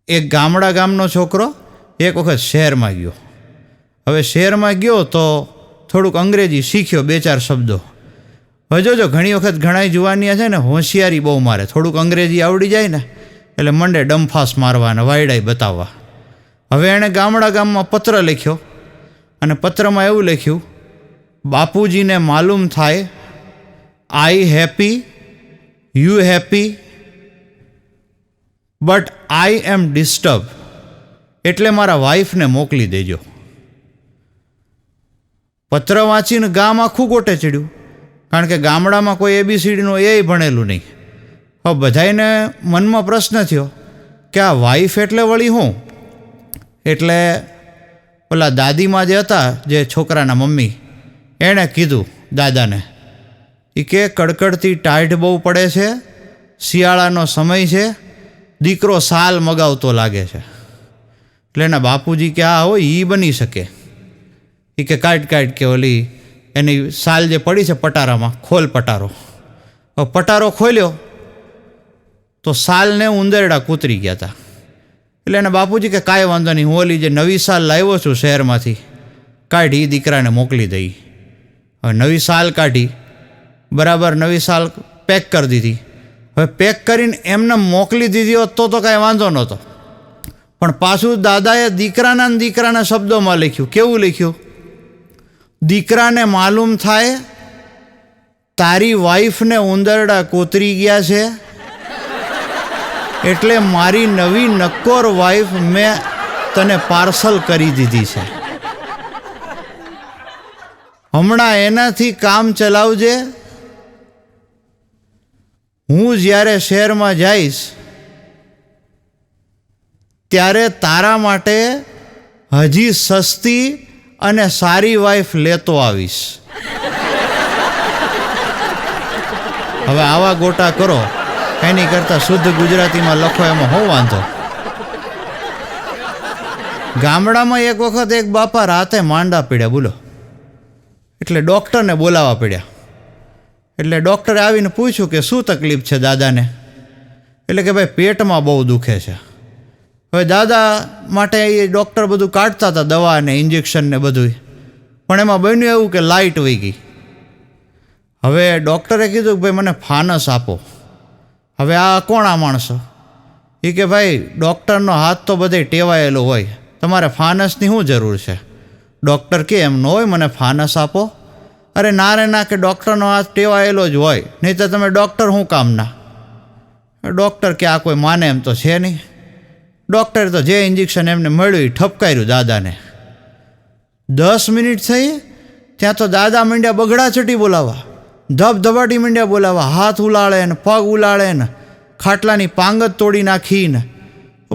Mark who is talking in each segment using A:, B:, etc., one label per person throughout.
A: એક ગામનો છોકરો એક વખત શહેરમાં ગયો. હવે શહેરમાં ગયો તો થોડુંક અંગ્રેજી શીખ્યો, 2-4 શબ્દો. હવે જોજો, ઘણી વખત ઘણા જુવાનિયા છે ને હોશિયારી બહુ મારે. થોડુંક અંગ્રેજી આવડી જાય ને એટલે મંડે ડંફાસ મારવાના, વાયડાઈ બતાવવા. હવે એણે ગામમાં પત્ર લખ્યો અને પત્રમાં એવું લખ્યું, બાપુજીને માલુમ થાય I happy, you happy, but I am disturb, એટલે મારા વાઈફને મોકલી દેજો. પત્ર વાંચીને ગામ આખું ગોટે ચડ્યું, કારણ કે ગામડામાં કોઈ ABCDનું એ ભણેલું નહીં. હવે બધાને મનમાં પ્રશ્ન થયો કે આ વાઈફ એટલે વળી હું? એટલે ઓલા દાદીમાં જે હતા, જે છોકરાના મમ્મી, એણે કીધું દાદાને, એ કે કડકડતી ટાઢ બહુ પડે છે, શિયાળાનો સમય છે, દીકરો સાલ મગાવતો લાગે છે. એટલે એના બાપુજી કે આ હોય એ બની શકે. એ કે કાઢ કે ઓલી એની સાલ જે પડી છે પટારામાં, ખોલ પટારો. હવે પટારો ખોલ્યો તો સાલને ઉંદરડા કૂતરી ગયા હતા. એટલે એના બાપુજી કે કાંઈ વાંધો નહીં, હું ઓલી જે નવી સાલ લાવ્યો છું શહેરમાંથી, કાઢી દીકરાને મોકલી દઈ. હવે નવી સાલ કાઢી, બરાબર નવી સાલ પેક કરી દીધી. હવે પેક કરીને એમને મોકલી દીધી હોત તો કાંઈ વાંધો નહોતો. પણ પાછું દાદાએ દીકરાના શબ્દોમાં લખ્યું. કેવું લખ્યું? દીકરાને માલુમ થાય તારી વાઈફને ઉંદરડા કોતરી ગયા છે, એટલે મારી નવી નક્કોર વાઈફ મેં તને પાર્સલ કરી દીધી છે. હમણાં એનાથી કામ ચલાવજે. હું જ્યારે શહેરમાં જઈશ ત્યારે તારા માટે હજી સસ્તી અને સારી વાઈફ લેતો આવીશ. હવે આવા ગોટા કરો એની કરતાં શુદ્ધ ગુજરાતીમાં લખો, એમાં શું વાંધો? ગામડામાં એક વખત એક બાપા રાતે માંડા પીડ્યા, બોલો. એટલે ડૉક્ટરને બોલાવવા પડ્યા. એટલે ડૉક્ટરે આવીને પૂછ્યું કે શું તકલીફ છે દાદાને? એટલે કે ભાઈ પેટમાં બહુ દુખે છે. હવે દાદા માટે એ ડૉક્ટર બધું કાઢતા હતા, દવા ને ઇન્જેક્શન ને બધું. પણ એમાં બન્યું એવું કે લાઇટ વહી ગઈ. હવે ડૉક્ટરે કીધું કે ભાઈ મને ફાનસ આપો. હવે આ કોણ આ માણસો? એ કે ભાઈ ડૉક્ટરનો હાથ તો બધે ટેવાયેલો હોય, તમારે ફાનસની શું જરૂર છે? ડૉક્ટર કે એમ ન હોય, મને ફાનસ આપો. અરે ના રે ના, કે ડૉક્ટરનો હાથ ટેવાયેલો જ હોય, નહીં તો તમે ડૉક્ટર શું કામના? ડૉક્ટર કે આ કોઈ માને એમ તો છે નહીં. ડૉક્ટરે તો જે ઇન્જેક્શન એમને મળ્યું એ ઠપકાર્યું દાદાને. 10 મિનિટ થઈ ત્યાં તો દાદા માંડ્યા બગડા ચટી બોલાવા, ધબધબાટી માંડ્યા બોલાવા, હાથ ઉલાળે ને પગ ઉલાળે ને ખાટલાની પાંગત તોડી નાખીને.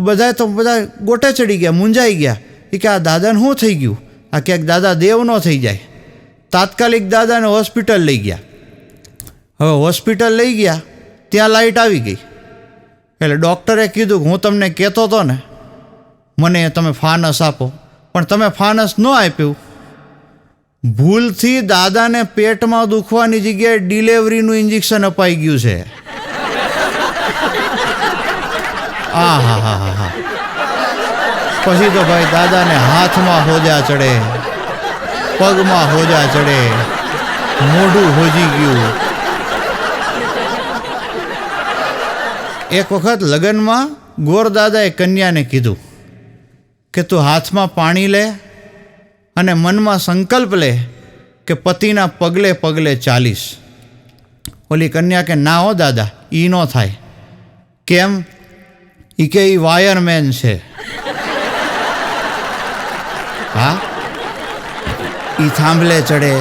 A: બધા ગોટે ચડી ગયા, મૂંઝાઈ ગયા. એ કે આ દાદાને શું થઈ ગયું? આ ક્યાંક દાદા દેવ ન થઈ જાય. તાત્કાલિક દાદાને હોસ્પિટલ લઈ ગયા. હવે હોસ્પિટલ લઈ ગયા ત્યાં લાઇટ આવી ગઈ. એટલે ડૉક્ટરે કીધું કે હું તમને કહેતો હતો ને, મને તમે ફાનસ આપો, પણ તમે ફાનસ ન આપ્યું. ભૂલથી દાદાને પેટમાં દુખવાની જગ્યાએ ડિલિવરીનું ઇન્જેક્શન અપાઈ ગયું છે. હા. પછી તો ભાઈ દાદાને હાથમાં હોજા ચડે, પગમાં હોજા ચડે, મોઢું હોજી ગયું. એક વખત લગ્નમાં ગોરદાદાએ કન્યાને કીધું કે તું હાથમાં પાણી લે અને મનમાં સંકલ્પ લે કે પતિના પગલે પગલે ચાલીશ. ઓલી કન્યા કે ના હો દાદા, એ ન થાય. કેમ? એ કે એ વાયરમેન છે. હા, એ થાંભલે ચડે,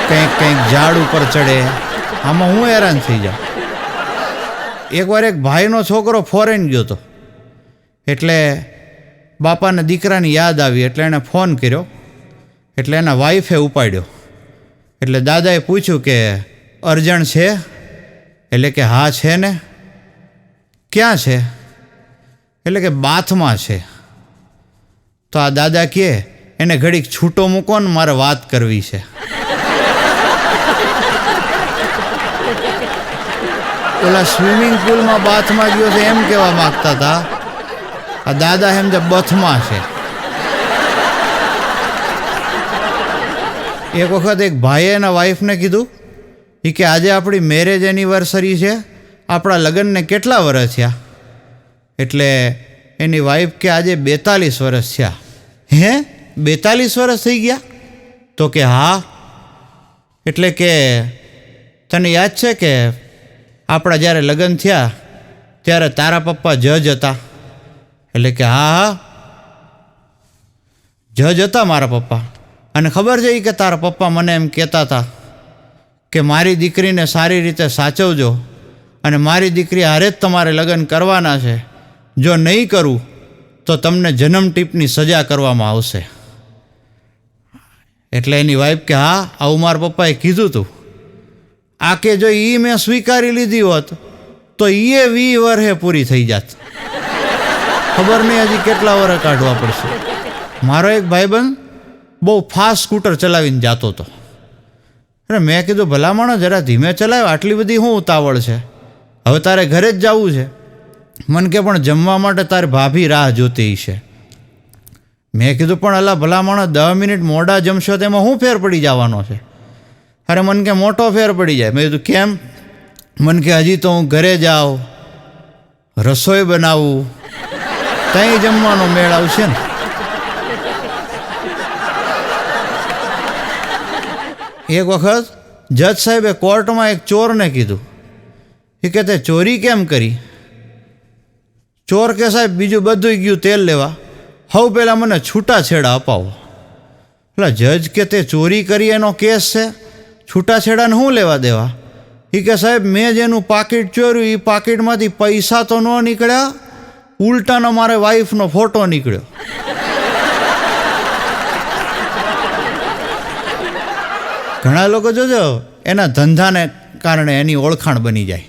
A: કંઈક ઝાડ ઉપર ચડે, આમાં હું હેરાન થઈ જાઉં. એકવાર એક ભાઈનો છોકરો ફોરેન ગયો હતો, એટલે બાપાને દીકરાની યાદ આવી, એટલે એણે ફોન કર્યો. એટલે એના વાઈફે ઉપાડ્યો. એટલે દાદાએ પૂછ્યું કે અર્જણ છે? એટલે કે હા છે ને. ક્યાં છે? એટલે કે બાથમાં છે. તો આ દાદા કહે એને ઘડીક છૂટો મૂકો ને, મારે વાત કરવી છે. ઓલા સ્વિમિંગ પુલમાં બાથમાં ગયો છે એમ કહેવા માગતા હતા આ દાદા એમ જે બથમાં છે. એક વખત એક ભાઈએ એના વાઈફને કીધું કે આજે આપણી મેરેજ એનિવર્સરી છે, આપણા લગ્નને કેટલા વર્ષ થયા? એટલે એની વાઈફ કે આજે 42 વર્ષ થયા. હે, 42 વર્ષ થઈ ગયા? તો કે હા. એટલે કે તને યાદ છે કે આપણા જ્યારે લગ્ન થયા ત્યારે તારા પપ્પા જજ હતા? એટલે કે હા હા, જજ હતા મારા પપ્પા. અને ખબર છે કે તારા પપ્પા મને એમ કહેતા હતા કે મારી દીકરીને સારી રીતે સાચવજો અને મારી દીકરી હારે જ તમારે લગ્ન કરવાના છે, જો નહીં કરું તો તમને જન્મટીપની સજા કરવામાં આવશે. એટલે એની વાઈફ કે હા, આવું મારા પપ્પાએ કીધું હતું. આ કે જો એ મેં સ્વીકારી લીધી હોત તો એ 20 વર્ષે પૂરી થઈ જાત. ખબર નહીં હજી કેટલા વર્ષ કાઢવા પડશે. મારો એક ભાઈબંધ બહુ ફાસ્ટ સ્કૂટર ચલાવીને જતો હતો. અરે મેં કીધું ભલામણ જરા ધીમે ચલાવ, આટલી બધી શું ઉતાવળ છે? હવે તારે ઘરે જ જવું છે? મને કે પણ જમવા માટે તારે ભાભી રાહ જોતી છે. મેં કીધું પણ અલા ભલામણ 10 મિનિટ મોડા જમશો તેમાં શું ફેર પડી જવાનો છે? અરે મને કે મોટો ફેર પડી જાય. મેં કીધું કેમ? મને કે હજી તો હું ઘરે જાઉં, રસોઈ બનાવું, ત્યાં જમવાનો મેળ આવશે ને. એક વખત જજ સાહેબે કોર્ટમાં એક ચોરને કીધું કે તે ચોરી કેમ કરી? ચોર કે સાહેબ બીજું બધું ગયું તેલ લેવા, હવે પહેલાં મને છૂટાછેડા અપાવો. એટલે જજ કે તે ચોરી કરી એનો કેસ છે, છૂટાછેડાને શું લેવા દેવા? એ કે સાહેબ મેં જેનું પાકીટ ચોર્યું એ પાકીટમાંથી પૈસા તો ન નીકળ્યા, ઉલટાનો મારે વાઈફનો ફોટો નીકળ્યો. ઘણા લોકો જોજો એના ધંધાને કારણે એની ઓળખાણ બની જાય.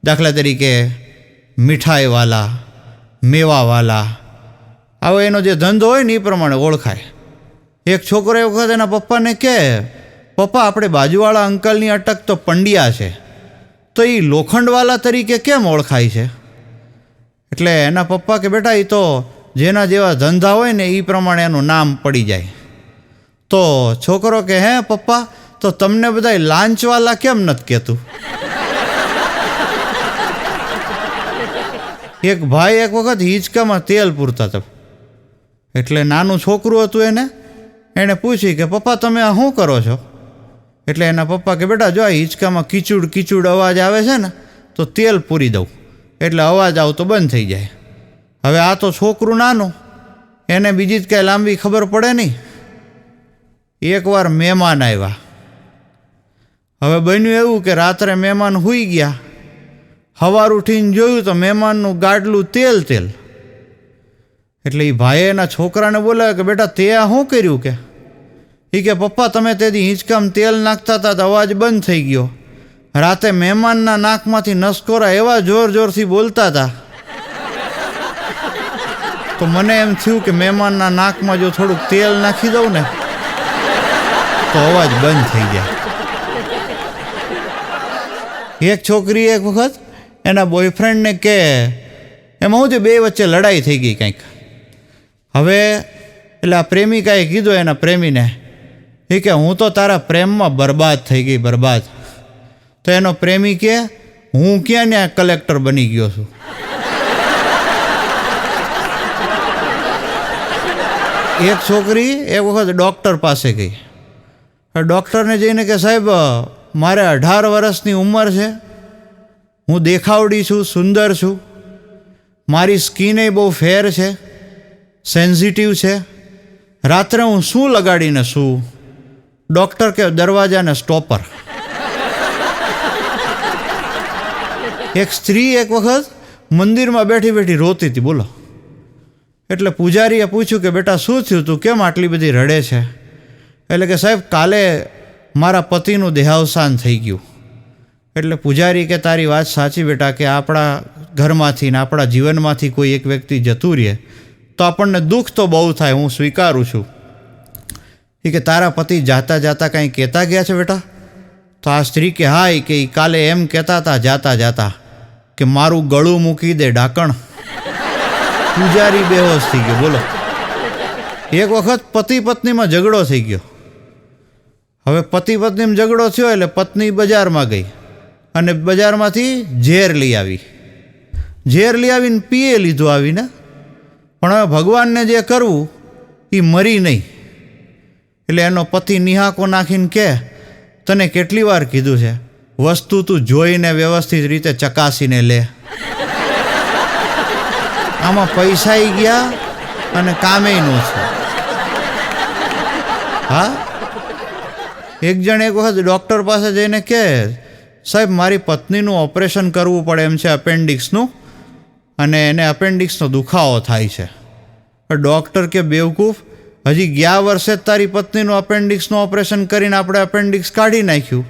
A: દાખલા તરીકે મીઠાઈવાલા, મેવાવાલા, આવો એનો જે ધંધો હોય ને એ પ્રમાણે ઓળખાય. એક છોકરો એ વખત એના પપ્પાને કહે, પપ્પા આપણે બાજુવાળા અંકલની અટક તો પંડ્યા છે, તો એ લોખંડવાલા તરીકે કેમ ઓળખાય છે? એટલે એના પપ્પા કે બેટા એ તો જેના જેવા ધંધા હોય ને એ પ્રમાણે એનું નામ પડી જાય. તો છોકરો કે હે પપ્પા, તો તમને બધા લાંચવાલા કેમ નથી કહેતું? એક ભાઈ એક વખત હિંચકામાં તેલ પૂરતા હતા. એટલે નાનું છોકરું હતું એણે પૂછ્યું કે પપ્પા તમે આ શું કરો છો? એટલે એના પપ્પા કે બેટા જો આ હિંચકામાં કીચુડ કીચુડ અવાજ આવે છે ને તો તેલ પૂરી દઉં એટલે અવાજ આવતો બંધ થઈ જાય. હવે આ તો છોકરું નાનું, એને બીજી જ કાંઈ લાંબી ખબર પડે નહીં. એકવાર મહેમાન આવ્યા. હવે બન્યું એવું કે રાત્રે મહેમાન સૂઈ ગયા, સવાર ઉઠીને જોયું તો મહેમાનનું ગાડલું તેલ. એટલે એ ભાઈએ એના છોકરાને બોલાવ્યો કે બેટા તે આ શું કર્યું? કે પપ્પા તમે તેથી હિંચકામાં તેલ નાખતા હતા તો અવાજ બંધ થઈ ગયો. રાતે મહેમાનના નાકમાંથી નસકોરા એવા જોર જોરથી બોલતા હતા તો મને એમ થયું કે મહેમાનના નાકમાં જો થોડુંક તેલ નાખી દઉં ને તો અવાજ બંધ થઈ જાય. એક છોકરી એક વખત એના બોયફ્રેન્ડને કે એમાં હું છે બે વચ્ચે લડાઈ થઈ ગઈ કંઈક. હવે એટલે આ પ્રેમિકાએ કીધું એના પ્રેમીને કે હું તો તારા પ્રેમમાં બરબાદ થઈ ગઈ, બરબાદ. તો એનો પ્રેમી કે હું ક્યાં ને કલેક્ટર બની ગયો છું. એક છોકરી એક વખત ડૉક્ટર પાસે ગઈ. ડૉક્ટરને જઈને કે સાહેબ મારે 18 વર્ષની ઉંમર છે, હું દેખાવડી છું, સુંદર છું, મારી સ્કિન બહુ ફેર છે, સેન્સિટિવ છે, રાત્રે હું શું લગાડીને સૂવું? ડૉક્ટર કે દરવાજાને સ્ટોપર. એક સ્ત્રી એક વખત મંદિરમાં બેઠી બેઠી રોતી હતી, બોલો. એટલે પૂજારીએ પૂછ્યું કે બેટા શું થયું, તું કેમ આટલી બધી રડે છે? એટલે કે સાહેબ કાલે મારા પતિનું દેહાવસાન થઈ ગયું. એટલે પૂજારી કે તારી વાત સાચી બેટા, કે આપણા ઘરમાંથી ને આપણા જીવનમાંથી કોઈ એક વ્યક્તિ જતું રહે તો આપણને દુઃખ તો બહુ થાય, હું સ્વીકારું છું. કે તારા પતિ જાતા જાતા કંઈ કહેતા ગયા છે બેટા? તો આ સ્ત્રી કે હા, કે કાલે એમ કહેતા હતા જાતા જાતા કે મારું ગળું મૂકી દે ઢાંકણ. પૂજારી બેહોશ થઈ ગયો. બોલો, એક વખત પતિ પત્નીમાં ઝઘડો થઈ ગયો. હવે પતિ પત્નીમાં ઝઘડો થયો એટલે પત્ની બજારમાં ગઈ અને બજારમાંથી ઝેર લઈ આવી. ઝેર લઈ આવીને પીએ લીધું આવીને, પણ હવે ભગવાનને જે કરવું એ મરી નહીં. એટલે એનો પતિ નિહાકો નાખીને કહે, તને કેટલી વાર કીધું છે વસ્તુ તું જોઈને વ્યવસ્થિત રીતે ચકાસીને લે. આમાં પૈસાય ગયા અને કામેય ન છે. હા, એક જણ એક વખત ડૉક્ટર પાસે જઈને કહે, સાહેબ મારી પત્નીનું ઓપરેશન કરવું પડે એમ છે અપેન્ડિક્સનું, અને એને અપેન્ડિક્સનો દુખાવો થાય છે. ડૉક્ટર કે બેવકૂફ, હજી ગયા વર્ષે જ તારી પત્નીનું અપેન્ડિક્સનું ઓપરેશન કરીને આપણે અપેન્ડિક્સ કાઢી નાખ્યું,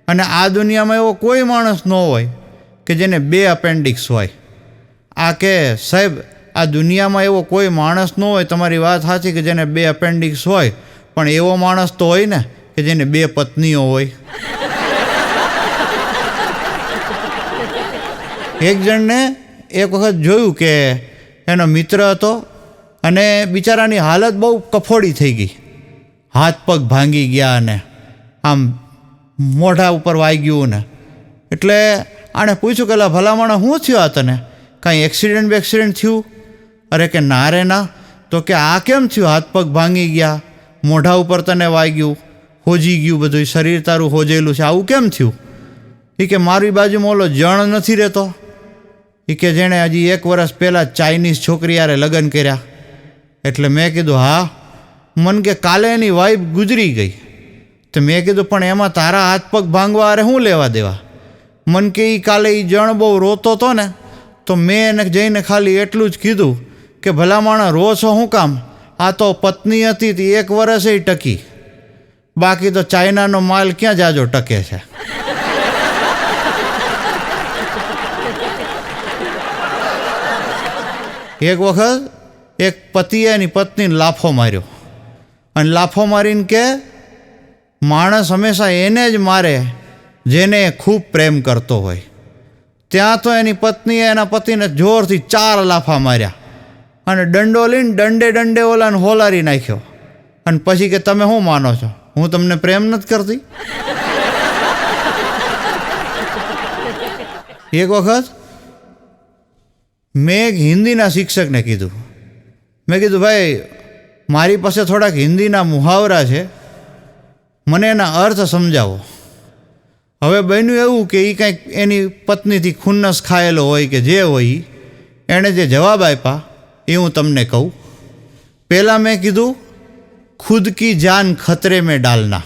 A: અને આ દુનિયામાં એવો કોઈ માણસ ન હોય કે જેને 2 અપેન્ડિક્સ હોય. આ કે સાહેબ આ દુનિયામાં એવો કોઈ માણસ ન હોય, તમારી વાત સાચી કે જેને 2 અપેન્ડિક્સ હોય, પણ એવો માણસ તો હોય ને કે જેને 2 પત્નીઓ હોય. એક જણને એક વખત જોયું કે એનો મિત્ર હતો અને બિચારાની હાલત બહુ કફોડી થઈ ગઈ, હાથ પગ ભાંગી ગયા અને આમ મોઢા ઉપર વાગ્યું ને. એટલે આણે પૂછ્યું કે ભલામણ શું થયું આ તને, કાંઈ એક્સિડન્ટ થયું? અરે કે ના રે ના. તો કે આ કેમ થયું, હાથ પગ ભાંગી ગયા, મોઢા ઉપર તને વાગ્યું, હોજી ગયું બધું, શરીર તારું હોજેલું છે, આવું કેમ થયું? એ કે મારી બાજુમાં ઓલો જણ નથી રહેતો, એ કે જેણે હજી 1 વર્ષ પહેલાં ચાઇનીઝ છોકરી યારે લગ્ન કર્યા. એટલે મેં કીધું હા. મન કે કાલે એની વાઈફ ગુજરી ગઈ. તો મેં કીધું પણ એમાં તારા હાથ પગ ભાંગવા અરે શું લેવા દેવા? મન કે એ કાલે એ જણ બહુ રોતો હતો ને, તો મેં એને જઈને ખાલી એટલું જ કીધું કે ભલા માણસ રો છો શું કામ, આ તો પત્ની હતી તે 1 વર્ષે ટકી, બાકી તો ચાઇનાનો માલ ક્યાં જાજો ટકે છે. એક વખત એક પતિએ એની પત્નીને લાફો માર્યો, અને લાફો મારીને કે માણસ હંમેશા એને જ મારે જેને ખૂબ પ્રેમ કરતો હોય. ત્યાં તો એની પત્નીએ એના પતિને જોરથી 4 લાફા માર્યા અને દંડો લઈને દંડે ઓલાને હોલારી નાખ્યો. અને પછી કે તમે શું માનો છો, હું તમને પ્રેમ નથી કરતી? એક વખત મેં એક હિન્દીના શિક્ષકને કીધું, મેં કીધું ભાઈ મારી પાસે થોડાક હિન્દીના મુહાવરા છે, મને એના અર્થ સમજાવો. હવે બન્યું એવું કે એ કંઈક એની પત્નીથી ખુન્નસ ખાયેલો હોય કે જે હોય, એણે જે જવાબ આપ્યા એ હું તમને કહું. પહેલાં મેં કીધું ખુદ કી જાન ખતરે મેં ડાલના,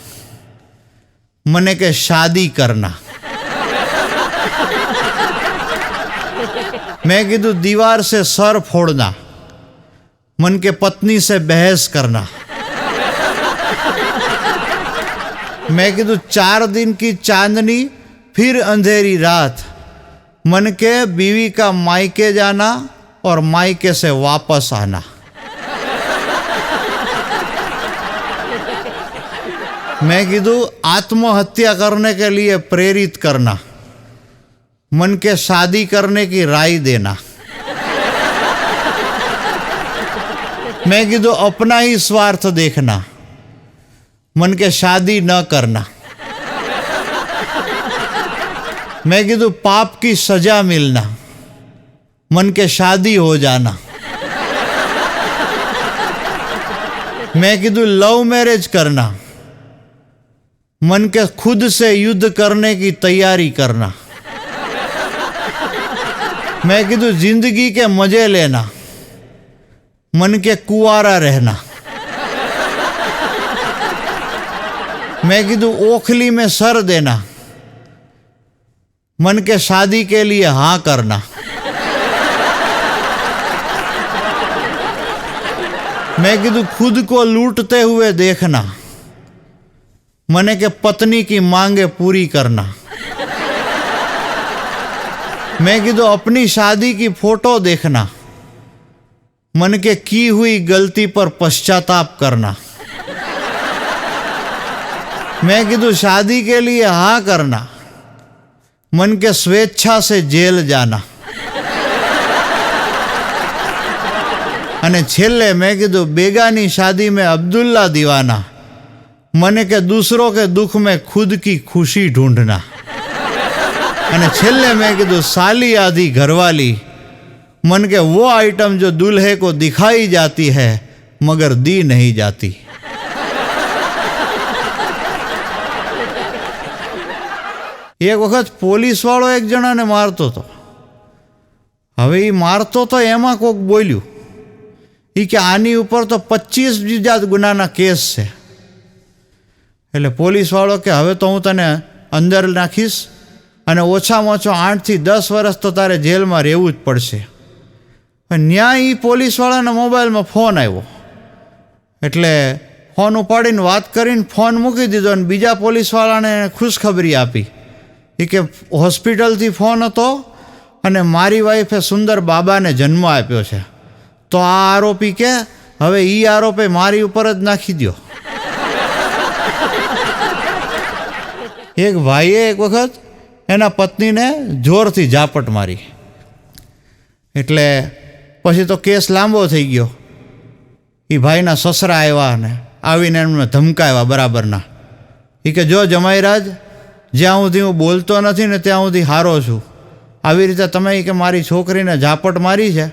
A: મને કે શાદી કરના. मैं कीधु दीवार से सर फोड़ना, मन के पत्नी से बहस करना. मैं कीधु 4 दिन की चांदनी फिर अंधेरी रात, मन के बीवी का मायके जाना और मायके से वापस आना. मैं कीधु आत्महत्या करने के लिए प्रेरित करना, मन के शादी करने की राय देना. मैं कीधु अपना ही स्वार्थ देखना, मन के शादी न करना. मैं कीधु पाप की सजा मिलना, मन के शादी हो जाना. मैं कीधु लव मैरिज करना, मन के खुद से युद्ध करने की तैयारी करना. मैं कीधु जिंदगी के मजे लेना, मन के कुंवारा रहना. मैं कीधु ओखली में सर देना, मन के शादी के लिए हाँ करना. मैं कीधु खुद को लूटते हुए देखना, मन के पत्नी की मांगे पूरी करना. मैं कीधु अपनी शादी की फोटो देखना, मन के की हुई गलती पर पश्चाताप करना. मैं कीधु शादी के लिए हाँ करना, मन के स्वेच्छा से जेल जाना. અને છેલ્લે મેં કીધું બેગાની શાદી મેં અબ્દુલ્લા દીવાના, મને કે દૂસરો કે દુઃખ મેં ખુદ કી ખુશી ઢૂંઢના. અને છેલ્લે મેં કીધું સાલી આધી ઘરવાલી, मन के वो आइटम जो दूल्हे को दिखाई जाती है मगर दी नहीं जाती. એક વખત પોલીસવાળો એક જણાને મારતો હતો. હવે એ મારતો તો એમાં કોક બોલ્યું એ કે આની ઉપર તો 25 બીજા ગુનાના કેસ છે. એટલે પોલીસવાળો કે હવે તો હું તને અંદર નાખીશ અને ઓછામાં ઓછો 8 થી 10 વર્ષ તો તારે જેલમાં રહેવું જ પડશે. ન્યાય એ પોલીસવાળાના મોબાઈલમાં ફોન આવ્યો એટલે ફોન ઉપાડીને વાત કરીને ફોન મૂકી દીધો અને બીજા પોલીસવાળાને ખુશખબરી આપી એ કે હોસ્પિટલથી ફોન હતો અને મારી વાઈફે સુંદર બાબાને જન્મ આપ્યો છે, તો આ આરોપી કે હવે એ આરોપે મારી ઉપર જ નાખી દો. એક ભાઈએ એક વખત એના પત્નીને જોરથી ઝાપટ મારી એટલે પછી તો કેસ લાંબો થઈ ગયો. એ ભાઈના સસરા આવ્યા ને આવીને એમને ધમકાવ્યા બરાબરના. એ કે જો જમાઈરાજ, જ્યાં સુધી હું બોલતો નથી ને ત્યાં સુધી હારો છું. આવી રીતે તમે કે મારી છોકરીને ઝાપટ મારી છે,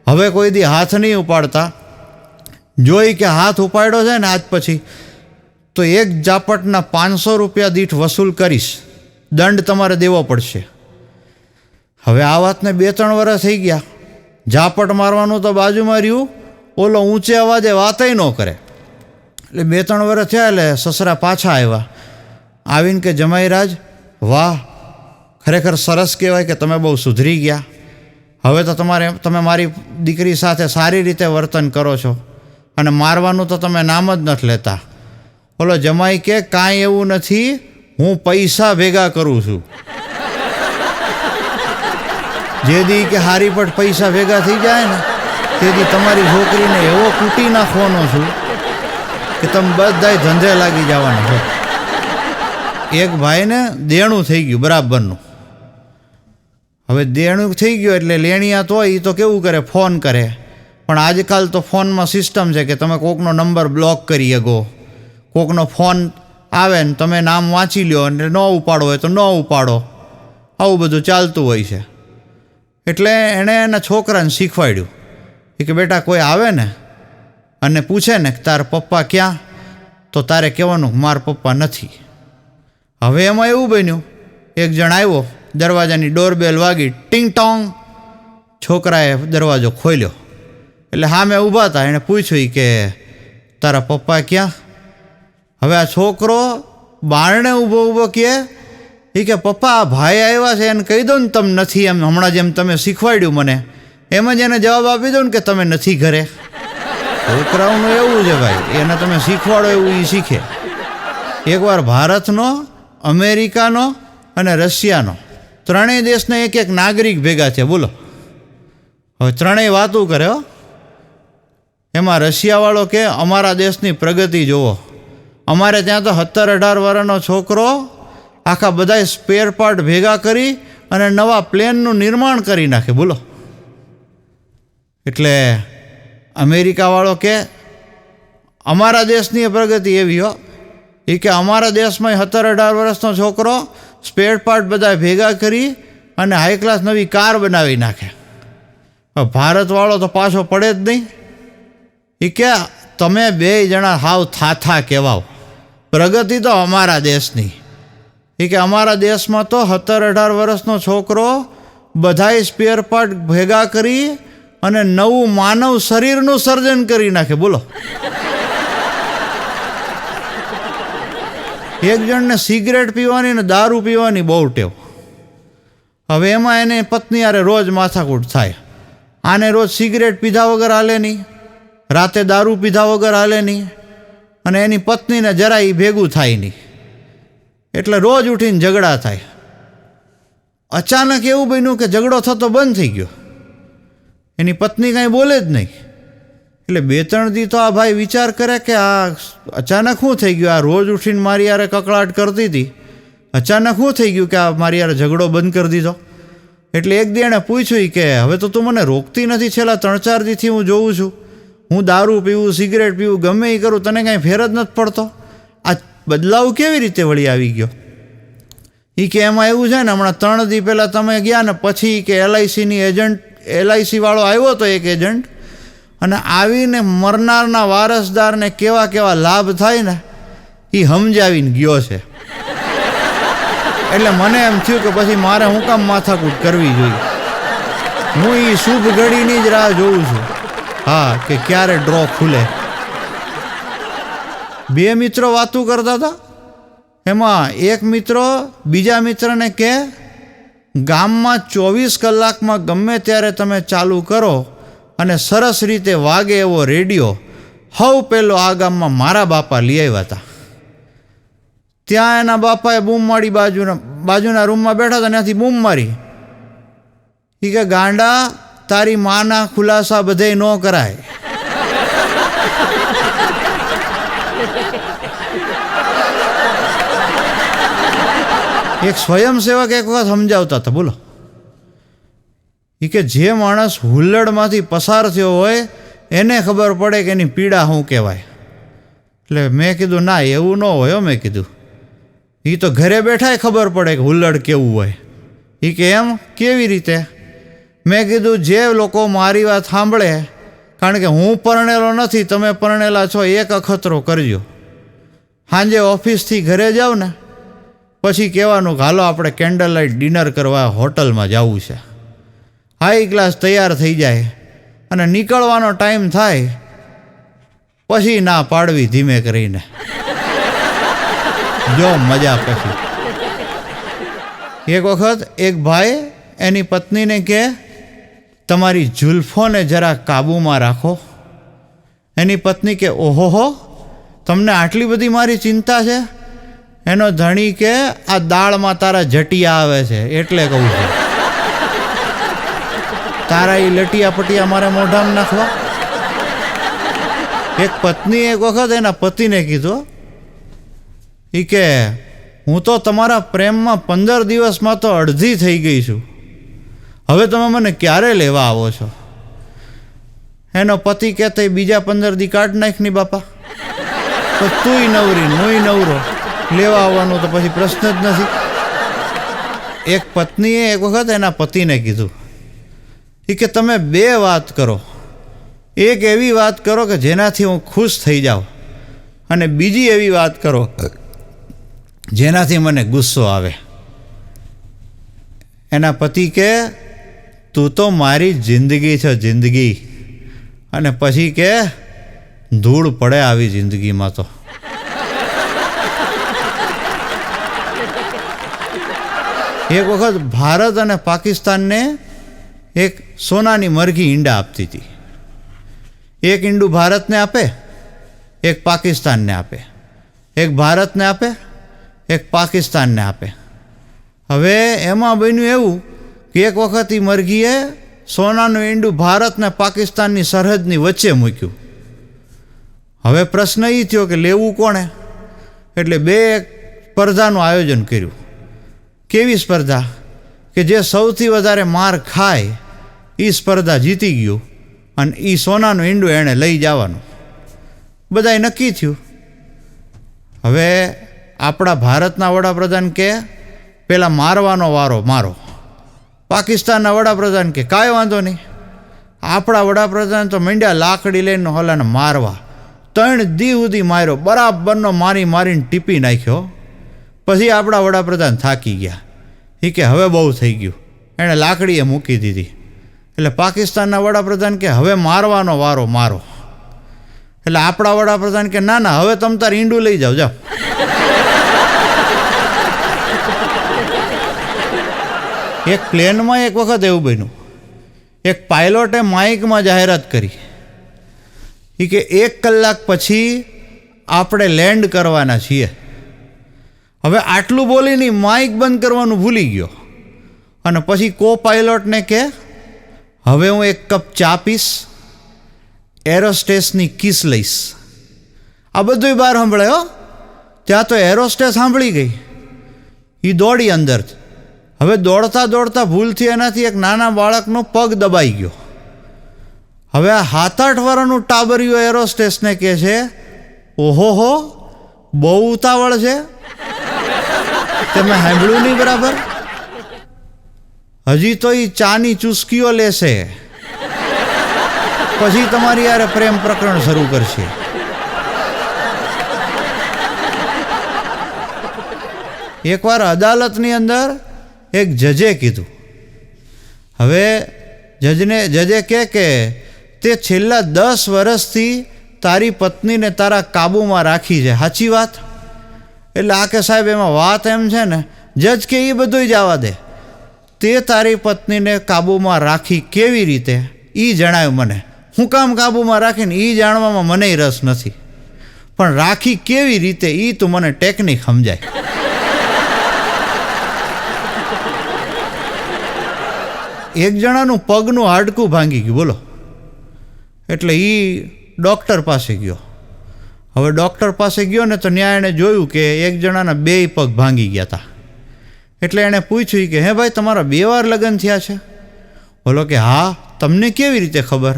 A: હવે કોઈ દી હાથ નહીં ઉપાડતા. જોઈ કે હાથ ઉપાડ્યો છે ને આજ પછી તો એક ઝાપટના 500 રૂપિયા દીઠ વસૂલ કરીશ, દંડ તમારે દેવો પડશે. હવે આ વાતને 2-3 વર્ષ થઈ ગયા. ઝાપટ મારવાનું તો બાજુમાં રહ્યું, ઓલો ઊંચે અવાજે વાતય ન કરે. એટલે 2-3 વર્ષ થયા એટલે સસરા પાછા આવ્યા. આવીને કે જમાઈરાજ, વાહ, ખરેખર સરસ કહેવાય કે તમે બહુ સુધરી ગયા. હવે તો તમે મારી દીકરી સાથે સારી રીતે વર્તન કરો છો અને મારવાનું તો તમે નામ જ નથી લેતા. ઓલો જમાઈ કે કાંઈ એવું નથી, હું પૈસા ભેગા કરું છું. જે દી કે હારી પટ પૈસા ભેગા થઈ જાય ને તેથી તમારી છોકરીને એવો કૂટી નાખવાનો છું કે તમે બધાય ધંધે લાગી જવાના છો. એક ભાઈને દેણું થઈ ગયું બરાબરનું. હવે દેણું થઈ ગયું એટલે લેણિયા તો એ તો કેવું કરે, ફોન કરે. પણ આજકાલ તો ફોનમાં સિસ્ટમ છે કે તમે કોકનો નંબર બ્લોક કરી શકો. કોકનો ફોન આવે ને તમે નામ વાંચી લ્યો અને ન ઉપાડો હોય તો ન ઉપાડો. આવું બધું ચાલતું હોય છે. એટલે એણે એના છોકરાને શીખવાડ્યું કે બેટા કોઈ આવે ને અને પૂછે ને કે તારા પપ્પા ક્યાં, તો તારે કહેવાનું મારા પપ્પા નથી. હવે એમાં એવું બન્યું, એક જણ આવ્યો, દરવાજાની ડોરબેલ વાગી, ટિંગ ટોંગ. છોકરાએ દરવાજો ખોલ્યો એટલે સામે ઊભા હતા. એણે પૂછ્યું કે તારા પપ્પા ક્યાં. હવે આ છોકરો બારણે ઊભો ઊભો કહે કે પપ્પા આ ભાઈ આવ્યા છે એને કહી દો ને તમે નથી, એમ હમણાં જેમ તમે શીખવાડ્યું મને એમ જ એને જવાબ આપી દો ને કે તમે નથી ઘરે. છોકરાઓનું એવું છે ભાઈ, એને તમે શીખવાડો એવું એ શીખે. એકવાર ભારતનો, અમેરિકાનો અને રશિયાનો ત્રણેય દેશના એક નાગરિક ભેગા છે. બોલો, હવે ત્રણેય વાતું કરે હો. એમાં રશિયાવાળો કે અમારા દેશની પ્રગતિ જુઓ, અમારે ત્યાં તો 17-18 વર્ષનો છોકરો આખા બધા સ્પેર પાર્ટ ભેગા કરી અને નવા પ્લેનનું નિર્માણ કરી નાખે. બોલો. એટલે અમેરિકાવાળો કે અમારા દેશની પ્રગતિ એવી હો, એ કે અમારા દેશમાં 17-18 વર્ષનો છોકરો સ્પેર પાર્ટ બધા ભેગા કરી અને હાઈ ક્લાસ નવી કાર બનાવી નાખે. ભારતવાળો તો પાછો પડે જ નહીં. એ કે તમે 2 જણા હાવ થાથા કહેવાઓ, પ્રગતિ તો અમારા દેશની. એ કે અમારા દેશમાં તો 17-18 વર્ષનો છોકરો બધાય સ્પેર પાર્ટ ભેગા કરી અને નવું માનવ શરીરનું સર્જન કરી નાખે. બોલો. એક જણને સિગરેટ પીવાની ને દારૂ પીવાની બહુ ટેવ. હવે એમાં એને પત્ની હારે રોજ માથાકૂટ થાય. આને રોજ સિગરેટ પીધા વગર હાલે નહીં, રાતે દારૂ પીધા વગર હાલે નહીં, અને એની પત્નીને જરાય ભેગું થાય નહીં. એટલે રોજ ઉઠીને ઝઘડા થાય. અચાનક એવું બન્યું કે ઝઘડો થતો બંધ થઈ ગયો. એની પત્ની કાંઈ બોલે જ નહીં. એટલે 2-3 દી તો આ ભાઈ વિચાર કરે કે આ અચાનક શું થઈ ગયું, આ રોજ ઉઠીને મારી યારે કકળાટ કરતી હતી, અચાનક શું થઈ ગયું કે આ મારી યારે ઝઘડો બંધ કરી દીધો. એટલે એક દી એણે પૂછ્યું કે હવે તો તું મને રોકતી નથી, છેલ્લા 3-4 દીથી હું જોઉં છું હું દારૂ પીવું, સિગરેટ પીવું, ગમે એ કરું, તને કાંઈ ફેર જ નથી પડતો? આ બદલાવ કેવી રીતે વળી આવી ગયો? એ કે એમાં એવું છે ને, હમણાં 3 દી પહેલાં તમે ગયા ને પછી કે LIC વાળો આવ્યો હતો એક એજન્ટ, અને આવીને મરનારના વારસદારને કેવા કેવા લાભ થાય ને એ સમજાવીને ગયો છે. એટલે મને એમ થયું કે પછી મારે હું કામ માથાકૂટ કરવી જોઈએ. હું એ શુભ ઘડીની જ રાહ જોઉં છું, હા, કે ક્યારે ડ્રો ખુલે. 2 મિત્રો વાતું કરતા હતા. એમાં એક મિત્રો બીજા મિત્રને કહે, ગામમાં 24 કલાકમાં ગમે ત્યારે તમે ચાલુ કરો અને સરસ રીતે વાગે એવો રેડિયો હવ પહેલો આ ગામમાં મારા બાપા લઈ આવ્યા હતા. ત્યાં એના બાપાએ બૂમ મારી, બાજુના રૂમમાં બેઠા હતા, ત્યાંથી બૂમ મારી. એ કે ગાંડા, તારી માના ખુલાસા બધે ન કરાય. એક સ્વયંસેવક એક વખત સમજાવતા હતા, બોલો, એ કે જે માણસ હુલ્લડમાંથી પસાર થયો હોય એને ખબર પડે કે એની પીડા શું કહેવાય. એટલે મેં કીધું ના, એવું ન હોય. મેં કીધું એ તો ઘરે બેઠાય ખબર પડે કે હુલ્લડ કેવું હોય. એ કે એમ કેવી રીતે? મેં કીધું જે લોકો મારી વાત સાંભળે, કારણ કે હું પરણેલો નથી, તમે પરણેલા છો, એક અખતરો કરજો. સાંજે ઓફિસથી ઘરે જાવ ને પછી કહેવાનું કે હાલો આપણે કેન્ડલ લાઇટ ડિનર કરવા હોટલમાં જવું છે. હાઈ ક્લાસ તૈયાર થઈ જાય અને નીકળવાનો ટાઈમ થાય પછી ના પાડવી ધીમે કરીને. જો મજા પછી. એક વખત એક ભાઈ એની પત્નીને કહે, તમારી જુલ્ફોને જરા કાબૂમાં રાખો. એની પત્ની કે, ઓહોહો, તમને આટલી બધી મારી ચિંતા છે? એનો ધણી કે, આ દાળમાં તારા જટિયા આવે છે એટલે કહું છું. તારા એ લટિયા પટિયા મારે મોઢામાં નાખવા? એક પત્નીએ એક વખત એના પતિને કીધું, એ કે હું તો તમારા પ્રેમમાં 15 દિવસમાં તો અડધી થઈ ગઈ છું, હવે તમે મને ક્યારે લેવા આવો છો? એનો પતિ કહેતો, બીજા 15 દી કાઢ નાખ ની બાપા, તો તુંય નવરી હુંય નવરો, લેવા આવવાનો તો પછી પ્રશ્ન જ નથી. એક પત્નીએ એક વખત એના પતિને કીધું, એ કે તમે 2 વાત કરો. એક એવી વાત કરો કે જેનાથી હું ખુશ થઈ જાઉં, અને બીજી એવી વાત કરો જેનાથી મને ગુસ્સો આવે. એના પતિ કે, તું તો મારી જિંદગી છે, જિંદગી. અને પછી કે, ધૂળ પડે આવી જિંદગીમાં તો. એક વખત ભારત અને પાકિસ્તાનને એક સોનાની મરઘી ઈંડા આપતી હતી. એક ઈંડું ભારતને આપે, એક પાકિસ્તાનને આપે. એક ભારતને આપે, એક પાકિસ્તાનને આપે. હવે એમાં બન્યું એવું કે એક વખત એ મરઘીએ સોનાનું ઈંડું ભારત ને પાકિસ્તાનની સરહદની વચ્ચે મૂક્યું. હવે પ્રશ્ન એ થયો કે લેવું કોણે? એટલે 2 સ્પર્ધાનું આયોજન કર્યું. કેવી સ્પર્ધા? કે જે સૌથી વધારે માર ખાય એ સ્પર્ધા જીતી ગયું અને એ સોનાનું ઈંડું એણે લઈ જવાનું. બધાય નક્કી થયું. હવે આપણા ભારતના વડાપ્રધાન કે, પેલા મારવાનો વારો મારો. પાકિસ્તાનના વડાપ્રધાન કે, કાંઈ વાંધો નહીં. આપણા વડાપ્રધાન તો માંડ્યા લાકડી લઈને હોલાને મારવા. 3 દી સુધી માર્યો, બરાબરનો મારીને ટીપી નાખ્યો. પછી આપણા વડાપ્રધાન થાકી ગયા. એ કે હવે બહુ થઈ ગયું, એણે લાકડીએ મૂકી દીધી. એટલે પાકિસ્તાનના વડાપ્રધાન કે, હવે મારવાનો વારો મારો. એટલે આપણા વડાપ્રધાન કે, ના ના, હવે તમે તાર ઈંડું લઈ જાઓ, જાઓ. એક પ્લેનમાં એક વખત એવું બન્યું, એક પાયલોટે માઇકમાં જાહેરાત કરી કે 1 કલાક પછી આપણે લેન્ડ કરવાના છીએ. હવે આટલું બોલીને માઇક બંધ કરવાનું ભૂલી ગયો અને પછી કો પાયલોટને કે, હવે હું 1 કપ ચા પીશ, એરોસ્ટેસની કિસ લઈશ. આ બધું બહાર સાંભળાય. ત્યાં તો એરોસ્ટેસ સાંભળી ગઈ. એ દોડી અંદર. હવે દોડતા દોડતા ભૂલથી એનાથી એક નાના બાળકનો પગ દબાઈ ગયો. હવે આ 7-8 વર્ષનું ટાબરિયું એરોસ્ટેસને કહે છે, ઓહો હો, બહુ ઉતાવળ છે, તમે સાંભળ્યું નહીં બરાબર? હજી તો એ ચાની ચુસ્કીઓ લેશે, પછી તમારી યારે પ્રેમ પ્રકરણ શરૂ કરશે. એકવાર અદાલતની અંદર એક જજે કીધું. હવે જજે કે તે છેલ્લા 10 વર્ષથી તારી પત્નીને તારા કાબૂમાં રાખી છે, સાચી વાત? એટલે આ કે સાહેબ એમાં વાત એમ છે ને, જજ કે એ બધું જ આવવા દે, તે તારી પત્નીને કાબૂમાં રાખી કેવી રીતે એ જણાવ્યું મને. હું કામ કાબૂમાં રાખીને એ જાણવામાં મને રસ નથી, પણ રાખી કેવી રીતે એ તું મને ટેકનિક સમજાય. એક જણાનું પગનું હાડકું ભાંગી ગયું, બોલો. એટલે એ ડૉક્ટર પાસે ગયો. હવે ડૉક્ટર પાસે ગયો ને તો ત્યાં એણે જોયું કે એક જણાના 2 પગ ભાંગી ગયા હતા. એટલે એણે પૂછ્યું કે હે ભાઈ, તમારા 2 વાર લગ્ન થયા છે? બોલો કે હા. તમને કેવી રીતે ખબર?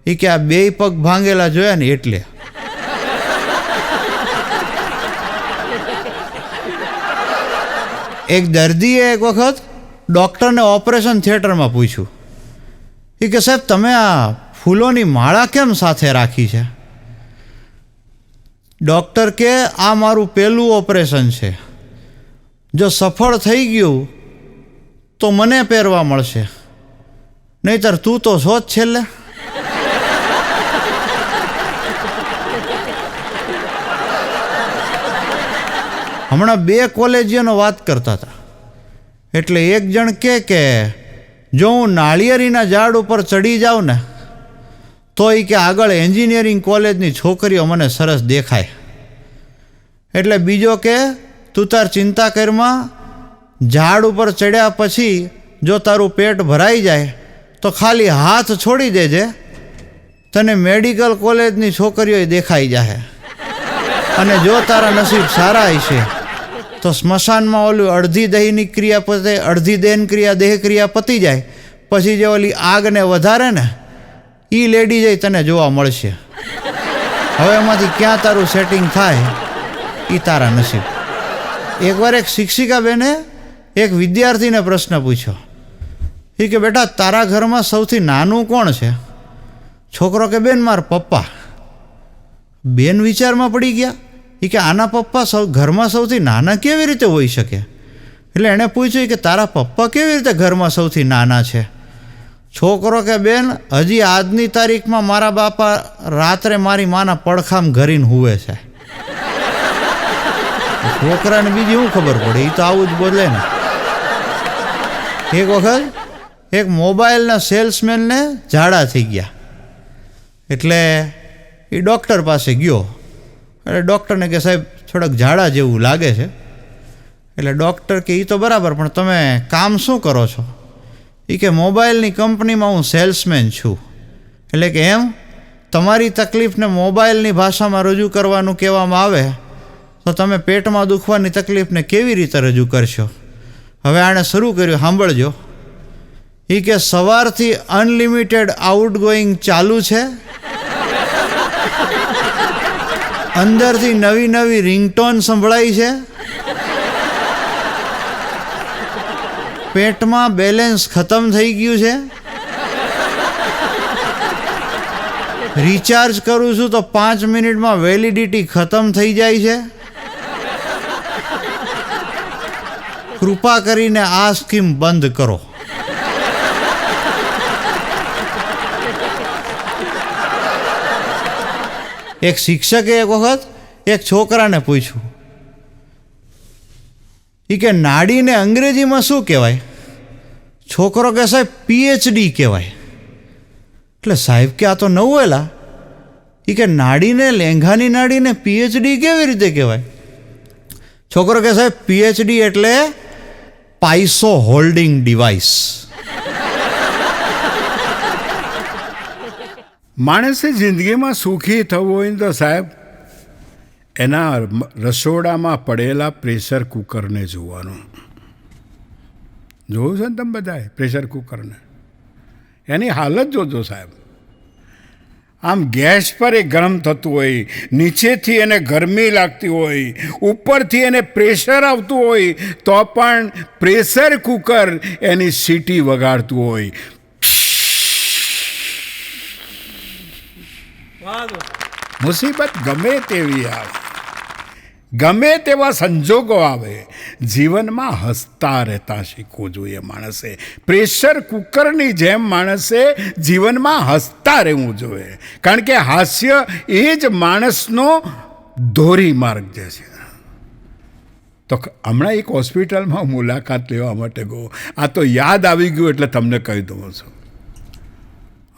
A: એ કે આ 2 પગ ભાંગેલા જોયા ને એટલે. એક દર્દીએ એક વખત ડૉક્ટરને ઓપરેશન થિયેટરમાં પૂછ્યું, એ કે સાહેબ તમે આ ફૂલોની માળા કેમ સાથે રાખી છે? ડૉક્ટર કે આ મારું પહેલું ઓપરેશન છે, જો સફળ થઈ ગયું તો મને પહેરવા મળશે, નહીંતર તું તો છો જ છેલ્લે. હમણાં 2 કોલેજીયનો વાત કરતા હતા. એટલે એક જણ કે જો હું નાળિયેરીના ઝાડ ઉપર ચડી જાઉં ને તો એ કે આગળ એન્જિનિયરિંગ કોલેજની છોકરીઓ મને સરસ દેખાય. એટલે બીજો કે તું તાર ચિંતા કરમાં, ઝાડ ઉપર ચડ્યા પછી જો તારું પેટ ભરાઈ જાય તો ખાલી હાથ છોડી દેજે, તને મેડિકલ કોલેજની છોકરીઓ દેખાઈ જાય. અને જો તારા નસીબ સારા હશે તો સ્મશાનમાં ઓલું અડધી દહીંની ક્રિયા પતે, અડધી દેહ ક્રિયા પતી જાય પછી જે ઓલી આગને વધારે ને એ લેડી જઈ તને જોવા મળશે. હવે એમાંથી ક્યાં તારું સેટિંગ થાય એ તારા નસીબ. એકવાર એક શિક્ષિકા બેને એક વિદ્યાર્થીને પ્રશ્ન પૂછ્યો, એ કે બેટા તારા ઘરમાં સૌથી નાનું કોણ છે? છોકરો કે બેન મારા પપ્પા. બેન વિચારમાં પડી ગયા, એ કે આના પપ્પા ઘરમાં સૌથી નાના કેવી રીતે હોઈ શકે? એટલે એણે પૂછ્યું કે તારા પપ્પા કેવી રીતે ઘરમાં સૌથી નાના છે? છોકરો કે બેન હજી આજની તારીખમાં મારા બાપા રાત્રે મારી માના પડખામ ઘરીને હુવે છે. છોકરાને બીજી શું ખબર પડે, એ તો આવું જ બોલે ને. એક વખત એક મોબાઈલના સેલ્સમેનને ઝાડા થઈ ગયા. એટલે એ ડૉક્ટર પાસે ગયો. એટલે ડૉક્ટરને કે સાહેબ થોડાક ઝાડા જેવું લાગે છે. એટલે ડૉક્ટર કે એ તો બરાબર, પણ તમે કામ શું કરો છો? એ કે મોબાઈલની કંપનીમાં હું સેલ્સમેન છું. એટલે કે એમ, તમારી તકલીફને મોબાઈલની ભાષામાં રજૂ કરવાનું કહેવામાં આવે તો તમે પેટમાં દુખવાની તકલીફને કેવી રીતે રજૂ કરશો? હવે આણે શરૂ કર્યું, સાંભળજો. એ કે સવારથી અનલિમિટેડ આઉટગોઈંગ ચાલુ છે, અંદરથી નવી નવી રિંગટોન સંભળાય છે, પેટમાં બેલેન્સ ખતમ થઈ ગયું છે, રિચાર્જ કરું છું તો 5 મિનિટમાં વેલિડિટી ખતમ થઈ જાય છે. કૃપા કરીને આ સ્કીમ બંધ કરો. એક શિક્ષકે એક વખત એક છોકરાને પૂછ્યું, એ કે નાડીને અંગ્રેજીમાં શું કહેવાય? છોકરો કે સાહેબ PhD કહેવાય. એટલે સાહેબ કે આ તો નવેલા. એ કે નાડીને, લેંઘાની નાડીને PhD કેવી રીતે કહેવાય? છોકરો કે સાહેબ PhD એટલે પાઇસો હોલ્ડિંગ ડિવાઇસ.
B: માણસે જિંદગીમાં સુખી થવું હોય ને તો સાહેબ એના રસોડામાં પડેલા પ્રેશર કુકરને જોવાનું. જોયું છે ને તમે બધાએ પ્રેશર કુકરને? એની હાલત જોજો સાહેબ. આમ ગેસ પર એ ગરમ થતું હોય, નીચેથી એને ગરમી લાગતી હોય, ઉપરથી એને પ્રેશર આવતું હોય, તો પણ પ્રેશર કુકર એની સીટી વગાડતું હોય. મુસીબત ગમે તેવી આવે, ગમે તેવા સંજોગો આવે, જીવનમાં હસતા રહેતા શીખવું જોઈએ માણસે. પ્રેશર કુકરની જેમ માણસે જીવનમાં હસતા રહેવું જોઈએ, કારણ કે હાસ્ય એ જ માણસનો ધોરીમાર્ગ જે છે. તો હમણાં એક હોસ્પિટલમાં મુલાકાત લેવા માટે ગયો. આ તો યાદ આવી ગયું એટલે તમને કહી દઉં છું.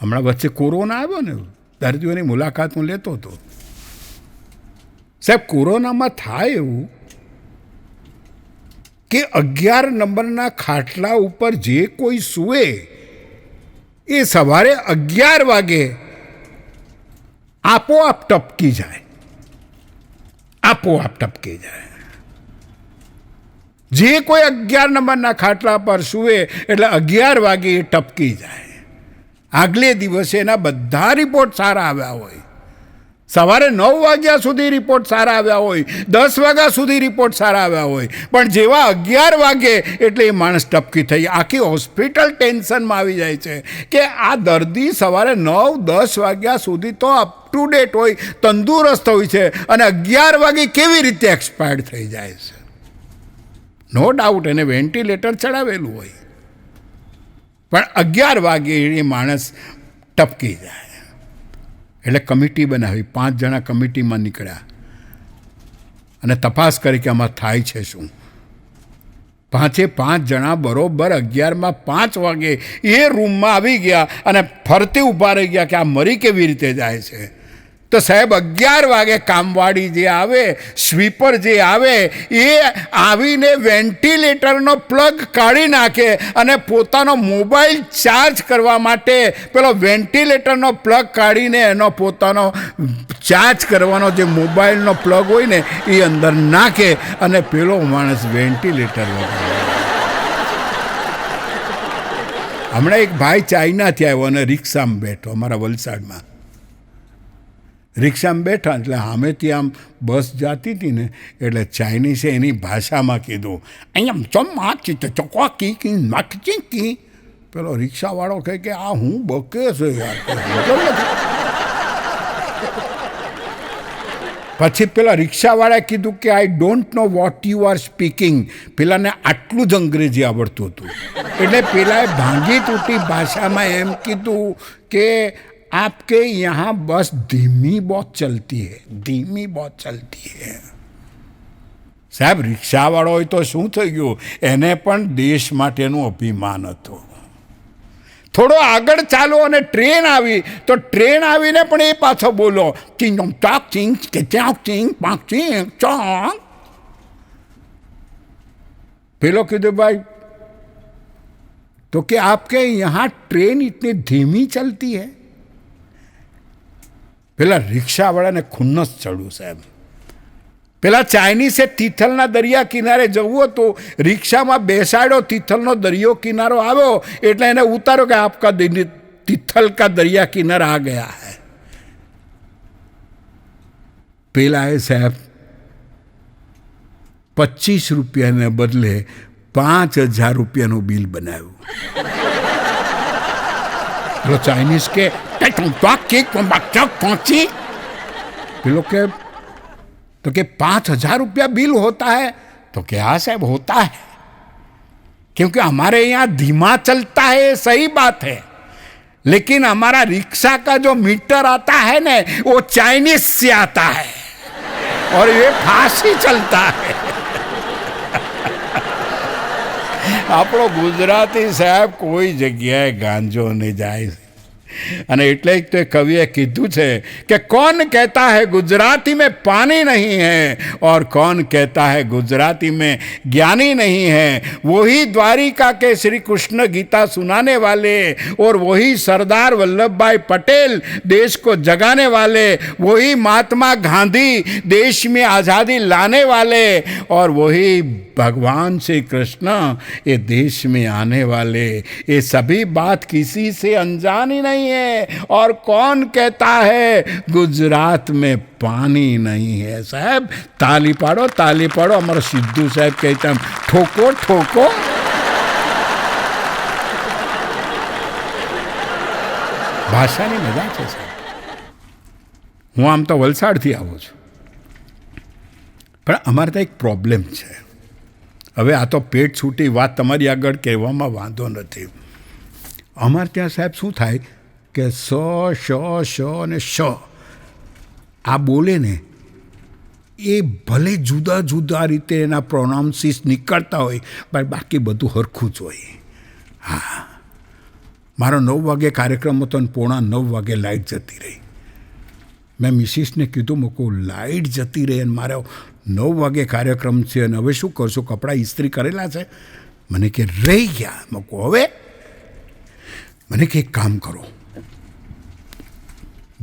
B: હમણાં વચ્ચે કોરોના આવ્યો ને, દર્દીઓની મુલાકાત હું લેતો હતો. સાહેબ, કોરોનામાં થાય એવું કે 11 નંબરના ખાટલા ઉપર જે કોઈ સૂવે એ સવારે 11 વાગે આપોઆપ ટપકી જાય, આપોઆપ ટપકી જાય. જે કોઈ 11 નંબરના ખાટલા પર સૂવે એટલે 11 વાગે એ ટપકી જાય. આગલે દિવસે એના બધા રિપોર્ટ સારા આવ્યા હોય, સવારે 9 વાગ્યા સુધી રિપોર્ટ સારા આવ્યા હોય, 10 વાગ્યા સુધી રિપોર્ટ સારા આવ્યા હોય, પણ જેવા 11 વાગે એટલે એ માણસ ટપકી થઈ. આખી હોસ્પિટલ ટેન્શનમાં આવી જાય છે કે આ દર્દી સવારે 9-10 વાગ્યા સુધી તો અપ ટુ ડેટ હોય, તંદુરસ્ત હોય છે, અને 11 વાગે કેવી રીતે એક્સપાયર્ડ થઈ જાય છે. નો ડાઉટ એને વેન્ટિલેટર ચડાવેલું હોય, પણ 11 વાગે એ માણસ ટપકી જાય. એટલે કમિટી બનાવી, 5 જણા કમિટીમાં નીકળ્યા અને તપાસ કરી કે આમાં થાય છે શું. 5 જણા બરોબર 11:05 વાગે એ રૂમમાં આવી ગયા અને ફરતે ઊભા રહી ગયા કે આ મરી કેવી રીતે જાય છે. તો સાહેબ 11 વાગે કામવાળી જે આવે, સ્વીપર જે આવે, એ આવીને વેન્ટિલેટરનો પ્લગ કાઢી નાખે અને પોતાનો મોબાઈલ ચાર્જ કરવા માટે પેલો વેન્ટિલેટરનો પ્લગ કાઢીને એનો પોતાનો ચાર્જ કરવાનો જે મોબાઈલનો પ્લગ હોય ને એ અંદર નાખે અને પેલો માણસ વેન્ટિલેટર વગાડે. હમણાં એક ભાઈ ચાઇનાથી આવ્યો અને રિક્ષામાં બેઠો, અમારા વલસાડમાં રિક્ષામાં બેઠા, એટલે સામેથી આમ બસ જતી હતી ને, એટલે ચાઇનીઝે એની ભાષામાં કીધું, અહીંયા ચમ. પેલો રિક્ષાવાળો કહે કે આ હું બકે છે યાર. પછી પેલા રિક્ષાવાળાએ કીધું કે I don't know what you are speaking. પેલાને આટલું જ અંગ્રેજી આવડતું હતું, એટલે પેલાએ ભાંગી તૂટી ભાષામાં એમ કીધું કે आपके यहाँ बस धीमी बहुत चलती है, धीमी बहुत चलती है. સાહેબ, રિક્ષાવાળો હોય તો શું થઈ ગયું, એને પણ દેશ માટેનું અભિમાન હતું. થોડો આગળ ચાલો અને ટ્રેન આવી, તો ટ્રેન આવીને પણ એ પાછો બોલો પેલો કીધું ભાઈ તો કે આપકે यहाँ ट्रेन इतनी धीमी चलती है. પેલા રિક્ષાવાળાને ખુન્નસ ચડ્યું સાહેબ. પેલા ચાઇનીઝે તિથલના દરિયા કિનારે જવું હતું, રિક્ષામાં બેસાડ્યો, તિથલનો દરિયો કિનારો આવ્યો એટલે એને ઉતાર્યો કે આપકા તિથલ કા દરિયા કિનારા આ ગયા હૈ. પેલા એ સાહેબ 25 રૂપિયાને બદલે 5000 રૂપિયાનું બિલ બનાવ્યું. પેલો ચાઇનીઝ કે पहुंची, पेलो के तो के 5000 रुपया बिल होता है. तो क्या साहब होता है, क्योंकि हमारे यहाँ धीमा चलता है, सही बात है, लेकिन हमारा रिक्शा का जो मीटर आता है ना वो चाइनीज से आता है और ये फास्ट ही चलता है. આપણો ગુજરાતી સાહેબ કોઈ જગ્યાએ ગાંજો નહીં જાય. અને એટલે જ તો કવિએ કીધું છે કે कौन कहता है गुजराती में पानी नहीं है और कौन कहता है गुजराती में ज्ञानी नहीं है. वही द्वारिका के श्री कृष्ण गीता सुनाने वाले और वही सरदार वल्लभ भाई पटेल देश को जगाने वाले, वही महात्मा गांधी देश में आज़ादी लाने वाले और वही भगवान श्री कृष्ण ये देश में आने वाले, ये सभी बात किसी से अनजानी नहीं नहीं है और कौन कहता है गुजरात में पानी नहीं है. સાહેબ તાલી પાડો. અમારો સિદ્ધુ સાહેબ કહેતા ઠોકો. ભાષાની મજા છે સાહેબ. હું આમ તો વલસાડથી આવું છું, પણ અમારે ત્યાં એક પ્રોબ્લેમ છે. હવે આ તો પેટ છૂટી વાત તમારી આગળ કહેવામાં વાંધો નથી. અમારે ત્યાં સાહેબ શું થાય કે શ અને શ આ બોલે ને એ ભલે જુદા જુદા રીતે એના પ્રોનાઉન્સીસ નીકળતા હોય, પણ બાકી બધું હરખું જ હોય. હા, મારો 9 વાગે કાર્યક્રમ હતો અને 8:45 વાગે લાઇટ જતી રહી. મેં મિસિસને કીધું, મૂકું લાઇટ જતી રહી અને મારો 9 વાગે કાર્યક્રમ છે અને હવે શું કરશું? કપડાં ઇસ્ત્રી કરેલા છે. મને કે રહી ગયા. મૂકું હવે મને કે એક કામ કરો,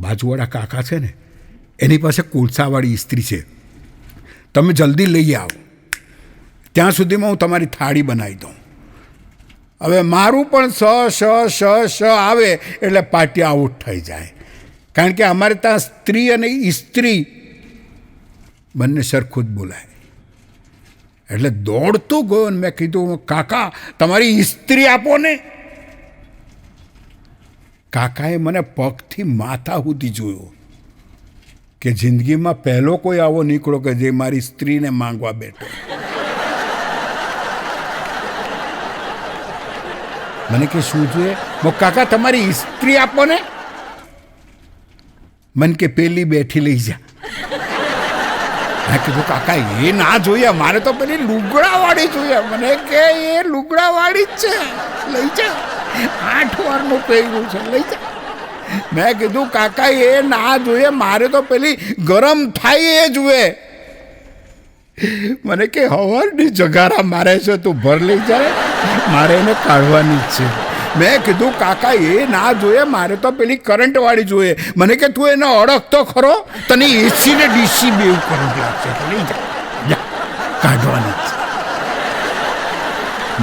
B: બાજુવાળા કાકા છે ને એની પાસે કોલસાવાળી ઇસ્ત્રી છે, તમે જલ્દી લઈ આવો, ત્યાં સુધીમાં હું તમારી થાળી બનાવી દઉં. હવે મારું પણ શ આવે એટલે પાટી આઉટ થઈ જાય, કારણ કે અમારે ત્યાં સ્ત્રી અને ઇસ્ત્રી બંને સરખું જ બોલાય. એટલે દોડતો ગયો અને મેં કીધું, કાકા તમારી ઇસ્ત્રી આપો ને. કાકાએ મને પગથી માથા સુધી જોયો કે જિંદગીમાં પહેલો કોઈ આવો નીકળો કે જે મારી સ્ત્રીને માંગવા બેઠો. મને કે શું જોઈએ? કાકા તમારી ઇસ્ત્રી આપો ને. મને કે પેલી બેઠી લઈ જા. મેં કીધું, કાકા એ ના જોઈએ, મારે તો પેલી લુગડાવાળી જોઈએ. મને કે એ લુગડાવાળી જ છે, લઈ જા. 8 વારનું પહેર્યું છે, લઈ જા. મેં કીધું, કાકા એ ના જોઈએ, મારે તો પેલી ગરમ થાય એ જોઈએ. મને કે હવારની જગારા મારે છે, તું ભર લઈ જાય, મારે એને કાઢવાની જ છે. મેં કીધું, કાકા એ ના જોઈએ, મારે તો પેલી કરંટવાળી જોઈએ. મને કે તું એને અડકતો ખરો, તને એસી ને ડીસી બેવ કરંટ લાગશે, લઈ જા, કાઢવાની જ છે.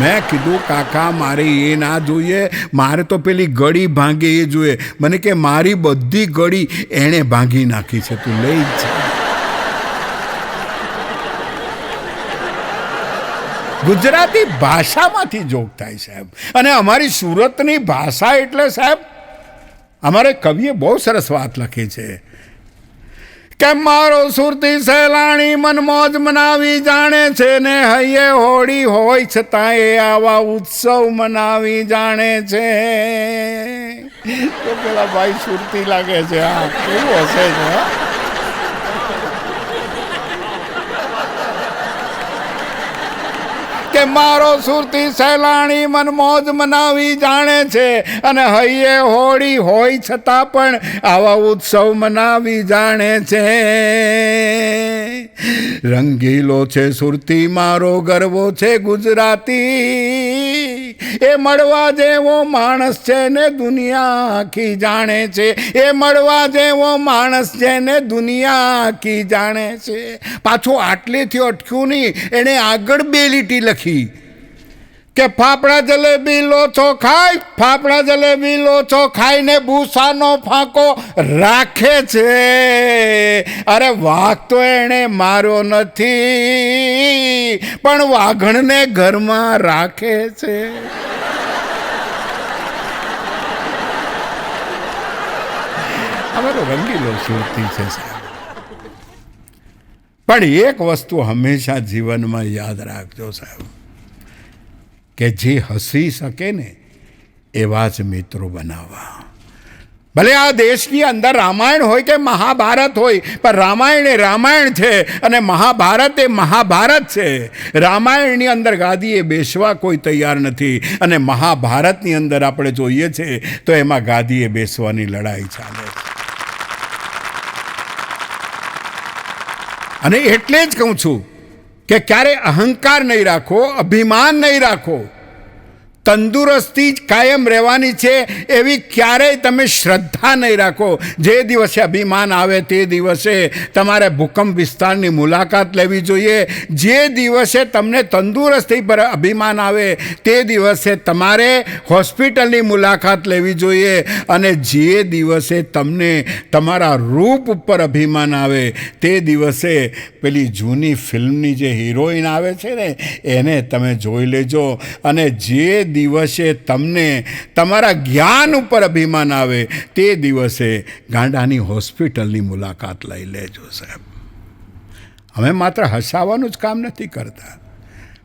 B: મેં કીધું, કાકા મારે એ ના જોઈએ, મારે તો પેલી ગળી ભાંગે એ જોઈએ. મને કે મારી બધી ગળી એણે ભાંગી નાખી છે, તું લઈ જ જા. ગુજરાતી ભાષામાંથી જોગ થાય સાહેબ. અને અમારી સુરતની ભાષા એટલે સાહેબ, અમારે કવિએ બહુ સરસ વાત લખી છે કે મારો સુરતી સહેલાણી મન મોજ મનાવી જાણે છે ને, હૈયે હોળી હોય છતાં એ આવા ઉત્સવ મનાવી જાણે છે. તો પેલા ભાઈ સુરતી લાગે છે. હા, કેવું હશે છે. કે મારો સુરતી સહેલાણી મન મોજ મનાવી જાણે છે અને હૈયે હોળી હોય છતાં પણ આવા ઉત્સવ મનાવી જાણે છે. રંગીલો છે સુરતી મારો ગરવો છે ગુજરાતી, એ મળવા જેવો માણસ છે ને દુનિયા આખી જાણે છે. એ મળવા જેવો માણસ છે ને દુનિયા આખી જાણે છે. પાછું આટલેથી અટક્યું નહીં, એણે આગળ 2 લીટી લખી કે ફાફડા જલેબી લોચો ખાય, ફાફડા જલેબી લોચો ખાઈને ભૂસાનો ફાંકો રાખે છે. અરે વાઘ તો એણે માર્યો નથી, પણ વાઘણને ઘરમાં રાખે છે. અમારો રંગીલો સુરતી છે સાહેબ. પણ એક વસ્તુ હંમેશા જીવનમાં યાદ રાખજો સાહેબ, કે જે હસી શકે ને એવા જ મિત્રો બનાવવા. ભલે આ દેશની અંદર રામાયણ હોય કે મહાભારત હોય, પણ રામાયણ એ રામાયણ છે અને મહાભારત એ મહાભારત છે. રામાયણની અંદર ગાદીએ બેસવા કોઈ તૈયાર નથી, અને મહાભારતની અંદર આપણે જોઈએ છે તો એમાં ગાદીએ બેસવાની લડાઈ ચાલે છે. અને એટલે જ કહું છું કે ક્યારે અહંકાર નહીં રાખો, અભિમાન નહીં રાખો. તંદુરસ્તી જ કાયમ રહેવાની છે એવી ક્યારેય તમે શ્રદ્ધા નહીં રાખો. જે દિવસે અભિમાન આવે તે દિવસે તમારે ભૂકંપ વિસ્તારની મુલાકાત લેવી જોઈએ. જે દિવસે તમને તંદુરસ્તી પર અભિમાન આવે તે દિવસે તમારે હોસ્પિટલની મુલાકાત લેવી જોઈએ. અને જે દિવસે તમને તમારા રૂપ ઉપર અભિમાન આવે તે દિવસે પેલી જૂની ફિલ્મની જે હિરોઈન આવે છે ને એને તમે જોઈ લેજો. અને જે દિવસે તમને તમારા જ્ઞાન ઉપર અભિમાન આવે તે દિવસે ગાંડાની હોસ્પિટલની મુલાકાત લઈ લેજો સાહેબ. અમે માત્ર હસાવાનું જ કામ નથી કરતા,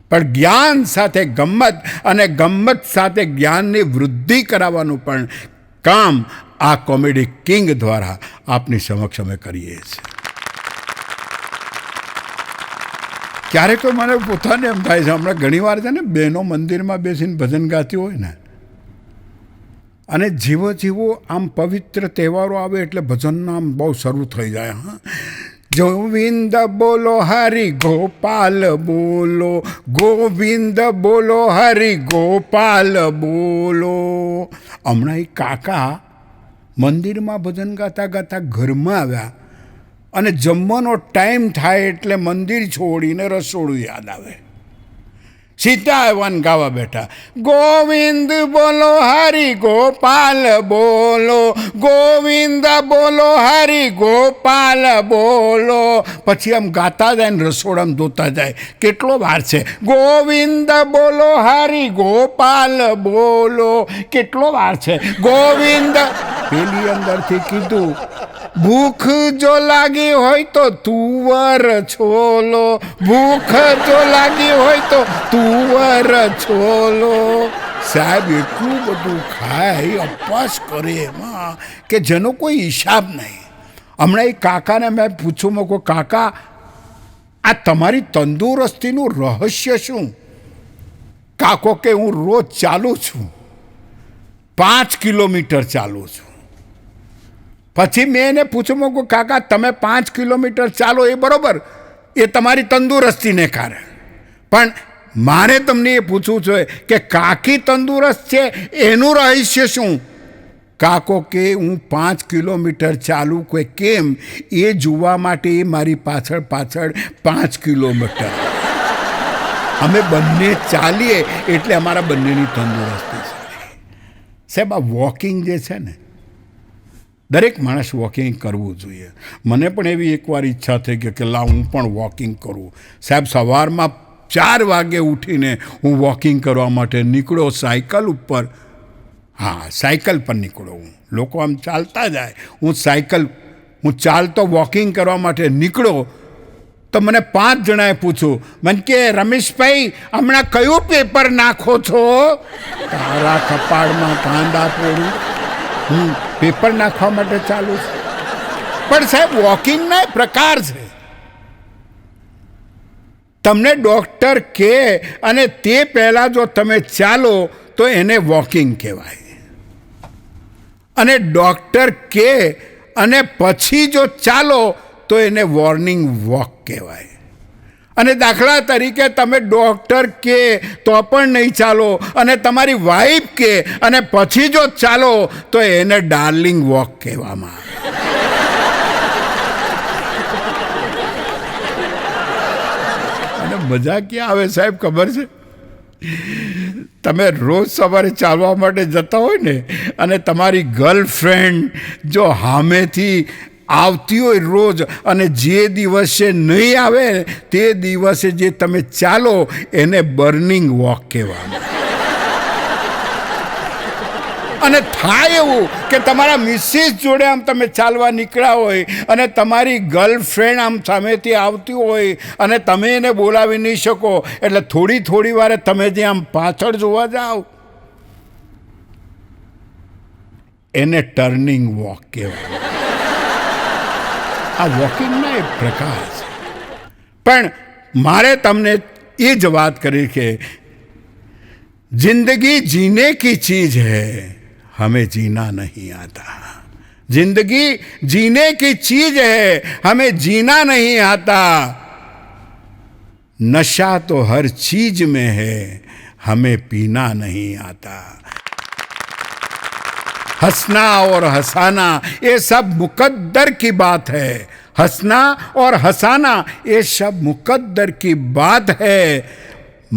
B: પણ જ્ઞાન સાથે ગમ્મત અને ગમ્મત સાથે જ્ઞાનની વૃદ્ધિ કરાવવાનું પણ કામ આ કોમેડી કિંગ દ્વારા આપની સમક્ષ અમે કરીએ છીએ. ક્યારેક તો મને પોતાને એમ થાય છે, હમણાં ઘણી વાર છે ને બહેનો મંદિરમાં બેસીને ભજન ગાતી હોય ને, અને જીવો જીવો આમ પવિત્ર તહેવારો આવે એટલે ભજનના આમ બહુ શરૂ થઈ જાય. હા, ગોવિંદ બોલો હરિ ગોપાલ બોલો, ગોવિંદ બોલો હરિ ગોપાલ બોલો. હમણાં એ કાકા મંદિરમાં ભજન ગાતા ગાતા ઘરમાં આવ્યા અને જમવાનો ટાઈમ થાય એટલે મંદિર છોડીને રસોડું યાદ આવે. સીધા આવ્યા ગાવા બેઠા, ગોવિંદ બોલો હરિ ગોપાલ બોલો, ગોવિંદ બોલો હરિ ગોપાલ બોલો. પછી આમ ગાતા જાય ને રસોડામાં ધોતા જાય. કેટલો વાર છે, ગોવિંદ બોલો હરિ ગોપાલ બોલો. કેટલો વાર છે, ગોવિંદ. પેલી અંદરથી કીધું, ભૂખ જો લાગી હોય તો તુવર છોલો, ભૂખ જો લાગી હોય તો તુવર છોલો. સાહેબ એટલું બધું ખાય, અપવાસ કરે એમાં કે જેનો કોઈ હિસાબ નહીં. હમણાં એ કાકાને મેં પૂછું મૂકો, કાકા આ તમારી તંદુરસ્તીનું રહસ્ય શું? કાકો કે હું રોજ ચાલું છું, 5 કિલોમીટર ચાલું છું. પછી મેં એને પૂછું મૂકું, કાકા તમે 5 કિલોમીટર ચાલો એ બરાબર, એ તમારી તંદુરસ્તીને કારણે, પણ મારે તમને એ પૂછવું છે કે કાકી તંદુરસ્ત છે એનું રહસ્ય શું? કાકો કે હું 5 કિલોમીટર ચાલું કોઈ કેમ એ જોવા માટે એ મારી પાછળ પાછળ 5 કિલોમીટર અમે બંને ચાલીએ એટલે અમારા બંનેની તંદુરસ્તી સારી. સાહેબ આ વોકિંગ જે છે ને, દરેક માણસ વોકિંગ કરવું જોઈએ. મને પણ એવી એકવાર ઈચ્છા થઈ કે લા હું પણ વોકિંગ કરું. સાહેબ સવારમાં 4 વાગે ઉઠીને હું વોકિંગ કરવા માટે નીકળ્યો સાયકલ ઉપર. હા, સાયકલ પર નીકળ્યો હું. લોકો આમ ચાલતા જાય, હું ચાલતો વોકિંગ કરવા માટે નીકળ્યો તો મને 5 જણાએ પૂછ્યું, મને કે રમેશભાઈ હમણાં કયું પેપર નાખો છો? તારા કપાળમાં કાંદા પોડું, હું પેપર નાખવા માટે ચાલુ છું. પણ સાહેબ વોકિંગના પ્રકાર છે. તમને ડૉક્ટર કહે અને તે પહેલાં જો તમે ચાલો તો એને વોકિંગ કહેવાય, અને ડૉક્ટર કહે અને પછી જો ચાલો તો એને વોર્નિંગ વોક કહેવાય. અને દાખલા તરીકે તમે ડૉક્ટર કહે તો પણ નહીં ચાલો અને તમારી વાઈફ કહે અને પછી જો ચાલો તો એને ડાર્લિંગ વોક કહેવામાં આવે. અને મજા ક્યાં આવે સાહેબ ખબર છે? તમે રોજ સવારે ચાલવા માટે જતા હોય ને અને તમારી ગર્લફ્રેન્ડ જો સામેથી આવતી હોય રોજ, અને જે દિવસે નહીં આવે તે દિવસે જે તમે ચાલો એને બર્નિંગ વોક કહેવામાં. અને થાય એવું કે તમારા મિસિસ જોડે આમ તમે ચાલવા નીકળ્યા હોય અને તમારી ગર્લફ્રેન્ડ આમ સામેથી આવતી હોય અને તમે એને બોલાવી નહીં શકો, એટલે થોડી વારે તમે જે આમ પાછળ જોવા જાઓ એને ટર્નિંગ વોક કહેવાય. આ વોકિંગના એક પ્રકાર છે. પણ મારે તમને એ જ વાત કરી કે जिंदगी जीने की चीज है, हमें जीना नहीं आता. जिंदगी जीने की चीज है, हमें जीना नहीं आता. नशा तो हर चीज में है, हमें पीना नहीं आता। हंसना और हंसाना ये सब मुकद्दर की बात है। हंसना और हंसाना ये सब मुकद्दर की बात है,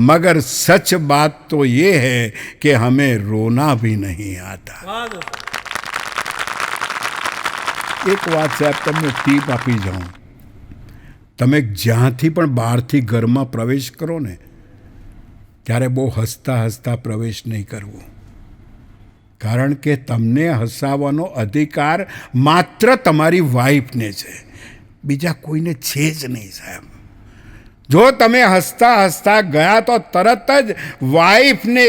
B: मगर सच बात तो ये है कि हमें रोना भी नहीं आता। એક વાત સાહેબ તમને ટીપ આપી જાઉં, તમે જ્યાંથી પણ બહારથી ઘરમાં પ્રવેશ કરો ને ત્યારે બહુ હસતા હસતા પ્રવેશ નહીં કરવો, કારણ કે તમને હસાવવાનો અધિકાર માત્ર તમારી વાઈફને છે, બીજા કોઈને છે જ નહીં સાહેબ. જો તમે હસતા હસતા ગયા તો તરત જ વાઈફને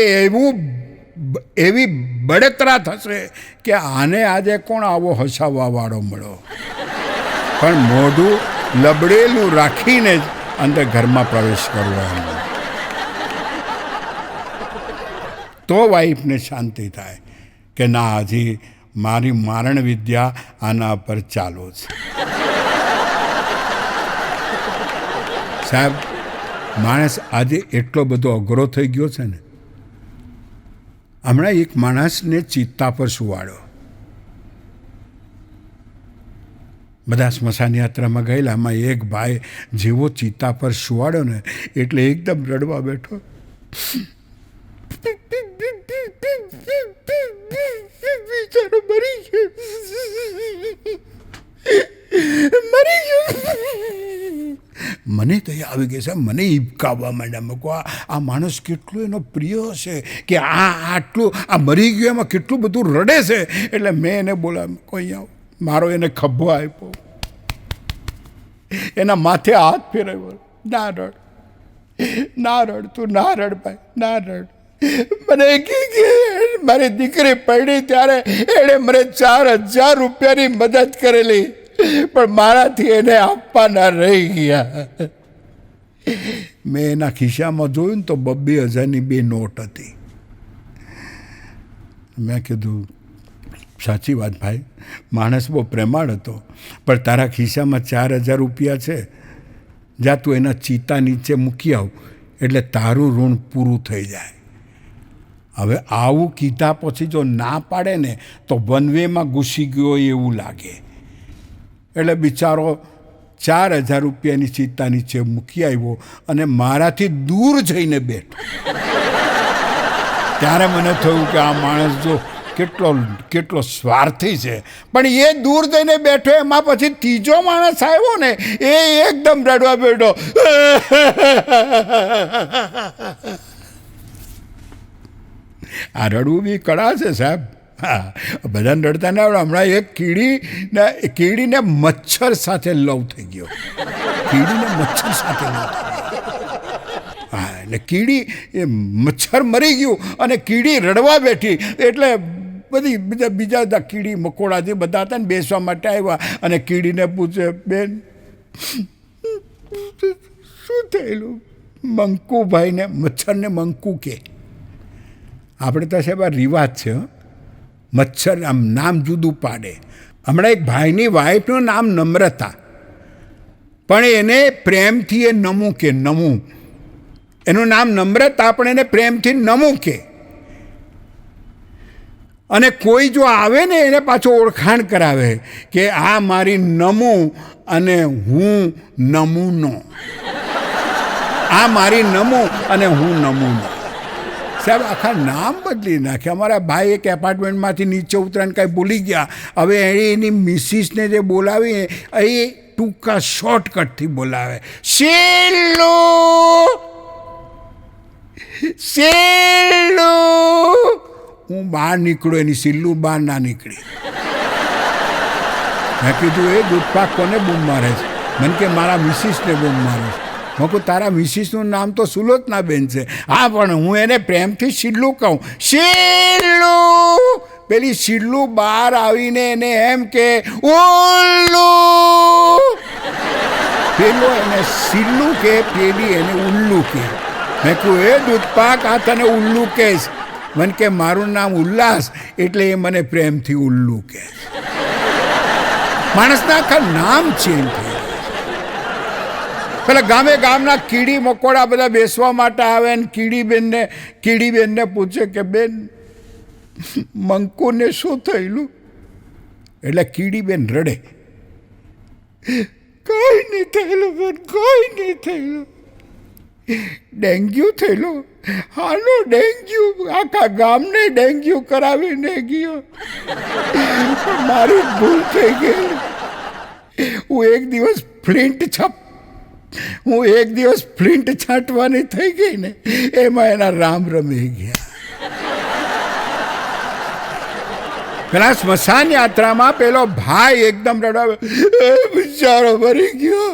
B: એવી બળતરા થશે કે આને આજે કોણ આવો હસાવવાવાળો મળ્યો, પણ મોઢું લબડેલું રાખીને જ અંદર ઘરમાં પ્રવેશ કરવો એમ, તો વાઈફને શાંતિ થાય કે ના હજી મારી મારણ વિદ્યા આના પર ચાલુ છે. સાહેબ માણસ આજે એટલો બધો અઘરો થઈ ગયો છે ને. હમણાં એક માણસને ચિત્તા પર સુવાડ્યો, બધા સ્મશાન યાત્રામાં ગયેલા, આમાં એક ભાઈ જેવો ચિત્તા પર સુવાડ્યો ને એટલે એકદમ રડવા બેઠો. બિચારો મરી ગયો. મને તો એ આવી ગઈ સાહેબ, મને હિબકાવવા માંડ્યા. મૂકો આ માણસ કેટલો એનો પ્રિય હશે કે આટલું આ મરી ગયો એમાં કેટલું બધું રડે છે. એટલે મેં એને બોલાવ્યો, કોઈ આવ, મારો એને ખભો આપ્યો, એના માથે હાથ ફેરવ્યો. ના રડ, ના રડ, તું ના રડ ભાઈ, ના રડ. મને મારી દીકરી પડી ત્યારે એણે મને 4,000 રૂપિયાની મદદ કરેલી, પણ મારાથી એને આપવાના રહી ગયા. મેં એના ખિસ્સામાં જોયું ને તો 2,000ની 2 નોટ હતી. મેં કીધું સાચી વાત ભાઈ, માણસ બહુ પ્રેમાળ હતો, પણ તારા ખિસ્સામાં 4,000 રૂપિયા છે, જા તું એના ચિતા નીચે મૂકી આવ એટલે તારું ઋણ પૂરું થઈ જાય. હવે આવું કીધા પછી જો ના પાડે ને તો વનવેમાં ઘૂસી ગયો એવું લાગે. એટલે બિચારો 4,000 રૂપિયાની ચિત્તા નીચે મૂકી આવ્યો અને મારાથી દૂર જઈને બેઠો. ત્યારે મને થયું કે આ માણસ જો કેટલો સ્વાર્થી છે. પણ એ દૂર જઈને બેઠો, એમાં પછી ત્રીજો માણસ આવ્યો ને એ એકદમ રડવા બેઠો. આ રડવું બી કળા છે સાહેબ. હા, બધાને રડતા ના આવડે. હમણાં એક કીડીને મચ્છર સાથે લવ થઈ ગયો. કીડીને મચ્છર સાથે લવ થઈ ગયો. હા, એટલે કીડી એ મચ્છર મરી ગયું અને કીડી રડવા બેઠી. એટલે બધી બીજા કીડી મકોડા જે બધા હતા ને બેસવા માટે આવ્યા અને કીડીને પૂછે, બેન શું થયેલું? મંકુભાઈને, મચ્છરને મંકુ કે. આપણે તો સાહેબ આ રિવાજ છે, મચ્છર આમ નામ જુદું પાડે. હમણાં એક ભાઈની વાઈફનું નામ નમ્રતા, પણ એને પ્રેમથી એ નમું કે, નમું. એનું નામ નમ્રતા, પણ એને પ્રેમથી નમું કે. અને કોઈ જો આવે ને એને પાછો ઓળખાણ કરાવે કે આ મારી નમું અને હું નમૂનો, આ મારી નમું અને હું નમૂનો. સાહેબ આખા નામ બદલી નાખ્યા. અમારા ભાઈ એક એપાર્ટમેન્ટમાંથી નીચે ઉતરાને કાંઈ ભૂલી ગયા. હવે એની મિસિસને જે બોલાવી એ ટૂંકા શોર્ટકટથી બોલાવે, શીલ્લુ શીલ્લુ. હું બહાર નીકળ્યો, એની સિલ્લુ બહાર ના નીકળી. મેં કીધું એ દૂધપાક કોને બૂમ મારે છે? મને કે મારા મિસિસને બૂમ મારે છે. મેં કહું તારા મિસિસનું નામ તો સુલોચના બેન છે. હા, પણ હું એને પ્રેમથી શિલ્લુ કહું, શિલ્લુ. પેલી શિલ્લુ બહાર આવીને એને એમ કે ઉલ્લુ. પેલો એને શિલ્લુ કે, પેલી એને ઉલ્લુ કે. મેં કહું એ દૂધપાક આ તને ઉલ્લુ કહેશ? મને કે મારું નામ ઉલ્લાસ એટલે એ મને પ્રેમથી ઉલ્લુ કહે. માણસના આખા નામ ચેન્જ થઈ. પેલા ગામના કીડી મકોડા બધા બેસવા માટે આવે ને કીડીબેનને પૂછે કે બેન મંકુને શું થયેલું? એટલે કીડીબેન રડે, કોઈ નહીં થયેલું બેન, કોઈ નહીં થયેલું, ડેન્ગ્યુ થયેલું. હાલો ડેન્ગ્યુ, આખા ગામને ડેન્ગ્યુ કરાવીને ગયો. મારી ભૂલ થઈ ગઈ. હું એક દિવસ ફ્લિન્ટ છાંટવાની થઈ ગઈ ને, એમાં એના રામ રમી ગયા. પેલા સ્મશાન યાત્રામાં પેલો ભાઈ એકદમ રડાવે, બિચારો મરી ગયો.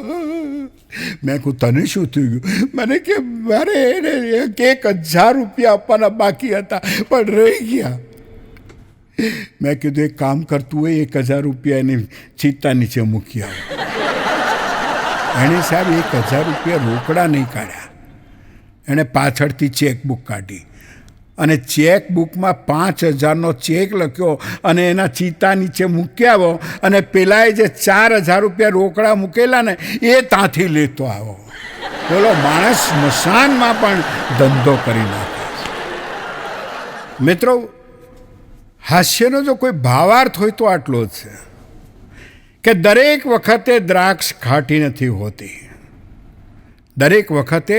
B: મેં કહું તને શું થઈ ગયું? મને કે મારે એને 1,000 રૂપિયા આપવાના બાકી હતા પણ રહી ગયા. મેં કીધું એક કામ કરતું હોય, 1,000 રૂપિયા એની ચિત્તા નીચે મૂકી આવે. એણે સાહેબ 1,000 રૂપિયા રોકડા નહીં કાઢ્યા, એણે પાછળથી ચેકબુક કાઢી અને ચેકબુકમાં 5,000નો ચેક લખ્યો અને એના ચિત્તા નીચે મૂકી આવ્યો. અને પેલાએ જે 4,000 રૂપિયા રોકડા મૂકેલા ને એ ત્યાંથી લેતો આવ્યો. બોલો, માણસ સ્મશાનમાં પણ ધંધો કરી નાખે. મિત્રો, હાસ્યનો જો કોઈ ભાવાર્થ હોય તો આટલો જ છે કે દરેક વખતે દ્રાક્ષ ખાટી નથી હોતી. દરેક વખતે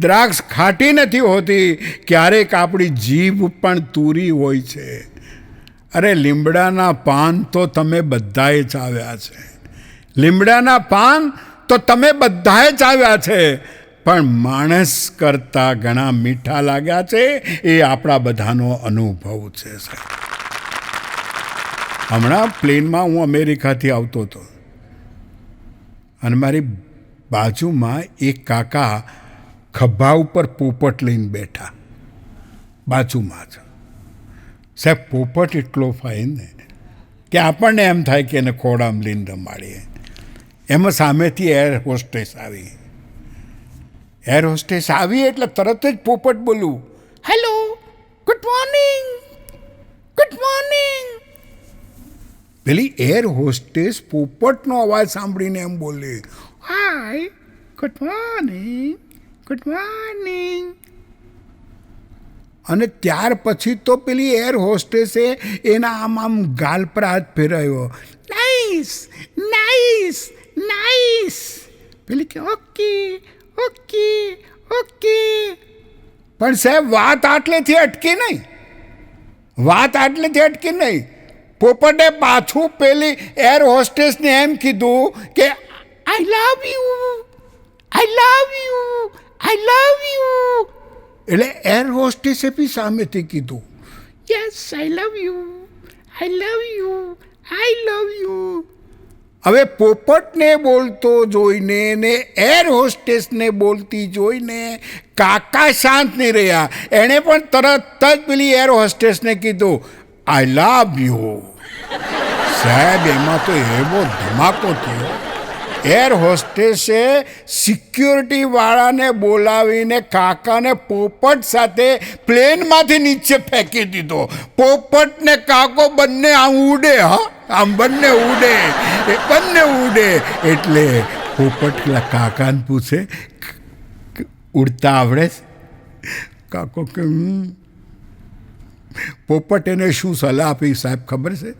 B: દ્રાક્ષ ખાટી નથી હોતી. ક્યારેક આપણી જીભ પણ તુરી હોય છે. અરે લીમડાના પાન તો તમે બધાએ ચાવ્યા છે, લીમડાના પાન તો તમે બધાએ ચાવ્યા છે, પણ માણસ કરતાં ઘણા મીઠા લાગ્યા છે. એ આપણા બધાનો અનુભવ છે. હમણાં પ્લેનમાં હું અમેરિકાથી આવતો હતો અને મારી બાજુમાં એક કાકા ખભા ઉપર પોપટ લઈને બેઠા, બાજુમાં જ. સાહેબ, પોપટ એટલો ફાઇન ને કે આપણને એમ થાય કે એને ખોડામાં લઈને રમાડીએ. એમાં સામેથી એર હોસ્ટેસ આવી. એર હોસ્ટેસ આવી એટલે તરત જ પોપટ બોલું, hello, good morning, good morning. પેલી એર હોસ્ટેસ પોપટનો અવાજ સાંભળીને એમ બોલે, હાય, ગુડ મોર્નિંગ, ગુડ મોર્નિંગ. અને ત્યાર પછી તો પેલી એર હોસ્ટેસે એના આમ ગાલ પર હાથ ફેરાયો, નાઈસ, નાઈસ, નાઈસ. પેલી કે ઓકે, ઓકે, ઓકે. પણ સાહેબ, વાત આટલેથી અટકી નહીં. પોપટે પાછું પેલી એર હોસ્ટેસને એમ કીધું કે I love you, I love you, I love you. એટલે એર હોસ્ટેસે બી સામેથી કીધું, yes, I love you, I love you, I love you. હવે પોપટને બોલતો જોઈને ને એર હોસ્ટેસને બોલતી જોઈને કાકા શાંત નહીં રહ્યા. એણે પણ તરત જ પેલી એર હોસ્ટેસને કીધું, આઈ લવ યુ. સાહેબ, એમાં તો એવો ધમાકો થયો. એર હોસ્ટેસે સિક્યોરિટી વાળાને બોલાવીને કાકાને પોપટ સાથે પ્લેનમાંથી નીચે ફેંકી દીધો. પોપટ ને કાકો બંને આમ ઉડે, આમ બંને ઉડે. એટલે પોપટ પેલા કાકાને પૂછે, ઉડતા આવડે? કાકો કે પોપટ એને શું સલાહ આપી સાહેબ ખબર છે?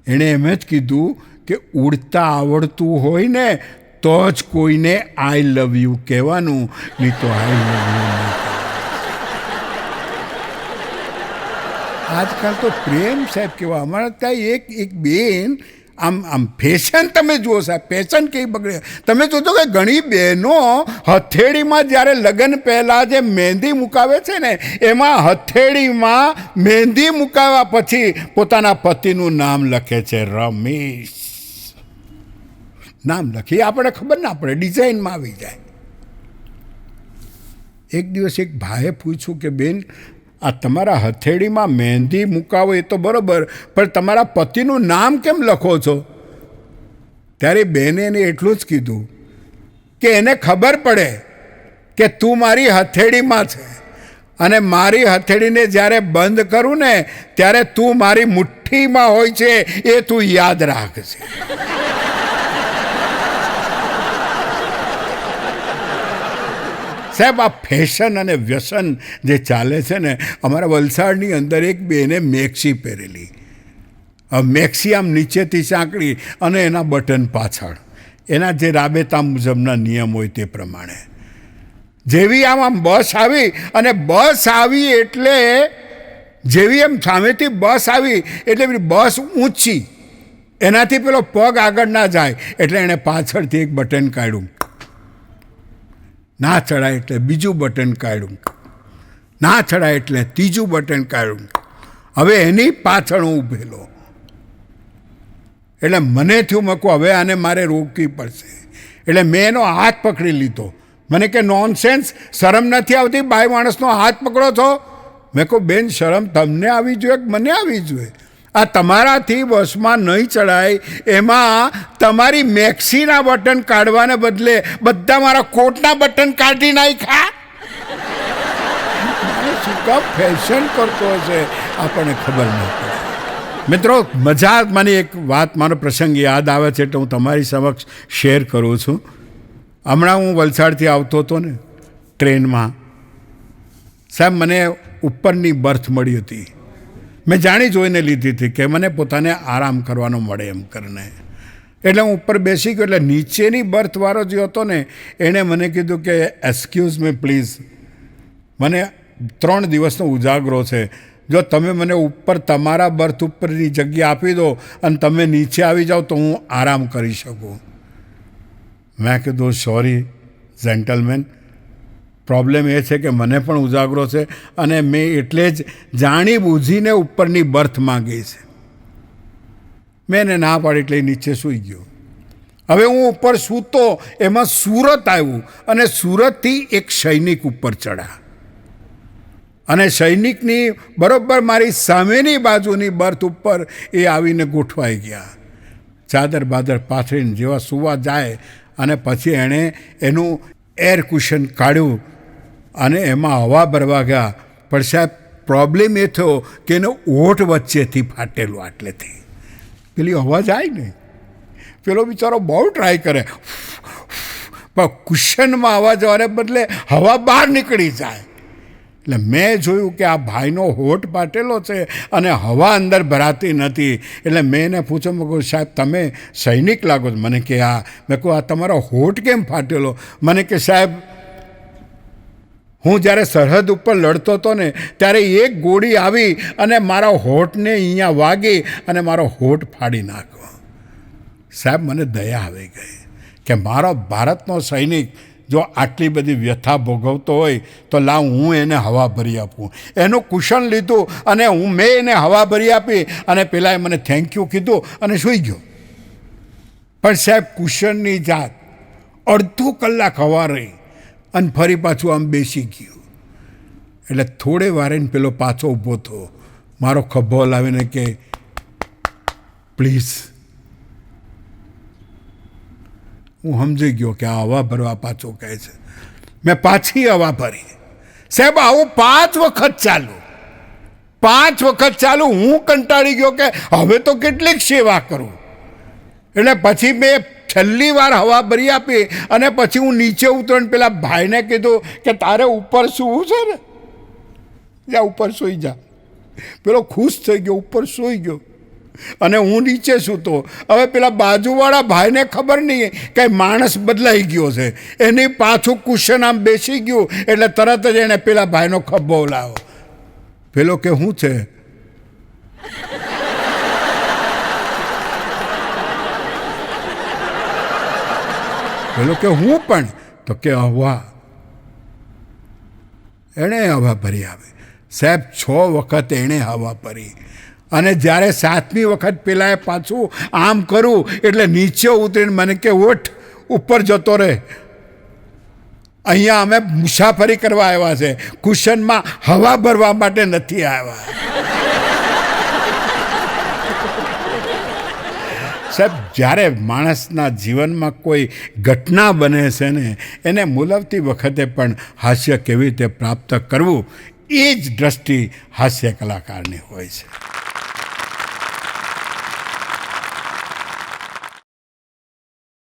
B: એણે એમ જ કીધું કે ઉડતા આવડતું હોય ને તો જ કોઈને આઈ લવ યુ કહેવાનું, નહીં તો આઈ લવ યુ નહીં. આજકાલ તો પ્રેમ સાહેબ કેવા. અમારા ત્યાં એક બેન, આમ ફેશન તમે જુઓ સાહેબ, ફેશન કેવી બગડે. તમે જોજો કે ઘણી બહેનો હથેળીમાં જ્યારે લગ્ન પહેલાં જે મહેંદી મુકાવે છે ને, એમાં હથેળીમાં મહેંદી મુકાવ્યા પછી પોતાના પતિનું નામ લખે છે, રમેશ નામ લખી. આપણે ખબર ના પડે, ડિઝાઇનમાં આવી જાય. એક દિવસ એક ભાઈએ પૂછ્યું કે બેન, આ તમારા હથેળીમાં મહેંદી મુકાવો એ તો બરાબર, પણ તમારા પતિનું નામ કેમ લખો છો? ત્યારે બેને એને એટલું જ કીધું કે એને ખબર પડે કે તું મારી હથેળીમાં છે, અને મારી હથેળીને જ્યારે બંધ કરું ને ત્યારે તું મારી મુઠ્ઠીમાં હોય છે, એ તું યાદ રાખજે. સાહેબ આ ફેશન અને વ્યસન જે ચાલે છે ને, અમારા વલસાડની અંદર એક બેને મેક્સી પહેરેલી, મેક્સી આમ નીચેથી સાંકળી અને એના બટન પાછળ, એના જે રાબેતા મુજબના નિયમ હોય તે પ્રમાણે. જેવી આમ બસ આવી, અને બસ આવી એટલે જેવી એમ સામેથી બસ આવી એટલે બસ ઊંચી, એનાથી પેલો પગ આગળ ના જાય એટલે એણે પાછળથી એક બટન કાઢ્યું, ના ચડાય એટલે બીજું બટન કાઢ્યું, ના ચડાય એટલે ત્રીજું બટન કાઢ્યું. હવે એની પાછળ હું ઊભેલો, એટલે મને થયું મેં કહું હવે આને મારે રોકવી પડશે. એટલે મેં એનો હાથ પકડી લીધો. મને કે નોનસેન્સ, શરમ નથી આવતી, બાઈ માણસનો હાથ પકડો છો? મેં કહું બેન શરમ તમને આવી જોઈએ કે મને આવી જોઈએ? આ તમારાથી બસમાં નહીં ચડાય, એમાં તમારી મેક્સીના બટન કાઢવાને બદલે બધા મારા કોટના બટન કાઢી નાખ્યા. શું કામ ફેશન કરતો હશે આપણને ખબર નહીં પડે. મિત્રો, મજા મને એક વાત, મારો પ્રસંગ યાદ આવે છે એટલે હું તમારી સમક્ષ શેર કરું છું. હમણાં હું વલસાડથી આવતો હતો ને ટ્રેનમાં, સાહેબ મને ઉપરની બર્થ મળી હતી. મેં જાણી જોઈને લીધી હતી કે મને પોતાને આરામ કરવાનો મળે એમ કરીને. એટલે હું ઉપર બેસી ગયો. એટલે નીચેની બર્થવાળો જે હતો ને, એણે મને કીધું કે એક્સક્યુઝ મી પ્લીઝ, મને 3 દિવસનો ઉજાગરો છે, જો તમે મને ઉપર તમારા બર્થ ઉપરની જગ્યા આપી દો અને તમે નીચે આવી જાઓ તો હું આરામ કરી શકું. મેં કીધું સોરી જેન્ટલમેન, પ્રોબ્લેમ એ છે કે મને પણ ઉજાગરો છે અને મેં એટલે જ જાણી બૂઝીને ઉપરની બર્થ માંગી છે. મેં એને ના પાડી એટલે નીચે સૂઈ ગયો. હવે હું ઉપર સૂતો, એમાં સુરત આવ્યું અને સુરતથી એક સૈનિક ઉપર ચડ્યા અને સૈનિકની બરોબર મારી સામેની બાજુની બર્થ ઉપર એ આવીને ગોઠવાઈ ગયા. ચાદર બાદર પાથરીને જેવા સૂવા જાય અને પછી એણે એનું એર કુશન કાઢ્યું અને એમાં હવા ભરવા ગયા. પણ સાહેબ પ્રોબ્લેમ એ થયો કે એનો ઓઠ વચ્ચેથી ફાટેલો, આટલેથી પેલી હવા જાય ને, પેલો બિચારો બહુ ટ્રાય કરે પણ કુશનમાં હવા જવાને બદલે હવા બહાર નીકળી જાય. એટલે મેં જોયું કે આ ભાઈનો હોઠ ફાટેલો છે અને હવા અંદર ભરાતી નથી. એટલે મેં એને પૂછ્યું, મેં કહું સાહેબ તમે સૈનિક લાગો છો? મને કે હા. મેં કહું આ તમારો હોઠ કેમ ફાટેલો? મને કે સાહેબ હું જ્યારે સરહદ ઉપર લડતો હતો ને ત્યારે એક ગોળી આવી અને મારા હોઠને અહીંયા વાગી અને મારો હોઠ ફાડી નાખ્યો. સાહેબ મને દયા આવી ગઈ કે મારો ભારતનો સૈનિક જો આટલી બધી વ્યથા ભોગવતો હોય તો લાવ હું એને હવા ભરી આપું. એનું કુશન લીધું અને મેં એને હવા ભરી આપી અને પેલાએ મને થેન્ક યુ કીધું અને સૂઈ ગયો. પણ સાહેબ કુશનની જાત અડધો કલાક હવા રહી અને ફરી પાછું આમ બેસી ગયું. એટલે થોડે વારે પેલો પાછો ઊભો થયો, મારો ખભો લાવીને કે પ્લીઝ. હું સમજી ગયો કે આ હવા ભરવા પાછો કહે છે. મેં પાછી હવા ભરી. સાહેબ આવું 5 વખત ચાલ્યું, 5 વખત ચાલ્યું. હું કંટાળી ગયો કે હવે તો કેટલીક સેવા કરું. એટલે પછી મેં છેલ્લી વાર હવા ભરી આપી અને પછી હું નીચે ઉતરીને પેલા ભાઈને કીધું કે તારે ઉપર સૂવું છે ને, જા ઉપર સૂઈ જા. પેલો ખુશ થઈ ગયો, ઉપર સૂઈ ગયો અને હું નીચે સૂતો. હવે પેલા બાજુવાળા ભાઈને ખબર નહીં કે માણસ બદલાઈ ગયો છે, એની પાછું કુશન આમ બેસી ગયું. એટલે તરત જ એણે પેલા ભાઈનો ખભો લાવ્યો. પેલો કે શું છે? પેલો કે હું પણ? તો કે હવા. એણે હવા ભરી આવે. સાહેબ 6 વખત એણે હવા ભરી અને જ્યારે 7મી વખત પેલાએ પાછું આમ કરું એટલે નીચે ઉતરીને મને કે ઉઠ, ઉપર જતો રહે, અહીંયા અમે મુસાફરી કરવા આવ્યા છે, કુશનમાં હવા ભરવા માટે નથી આવ્યા. સાહેબ જ્યારે માણસના જીવનમાં કોઈ ઘટના બને છે ને, એને મૂલવતી વખતે પણ હાસ્ય કેવી રીતે પ્રાપ્ત કરવું એ જ દ્રષ્ટિ હાસ્ય કલાકારની હોય છે.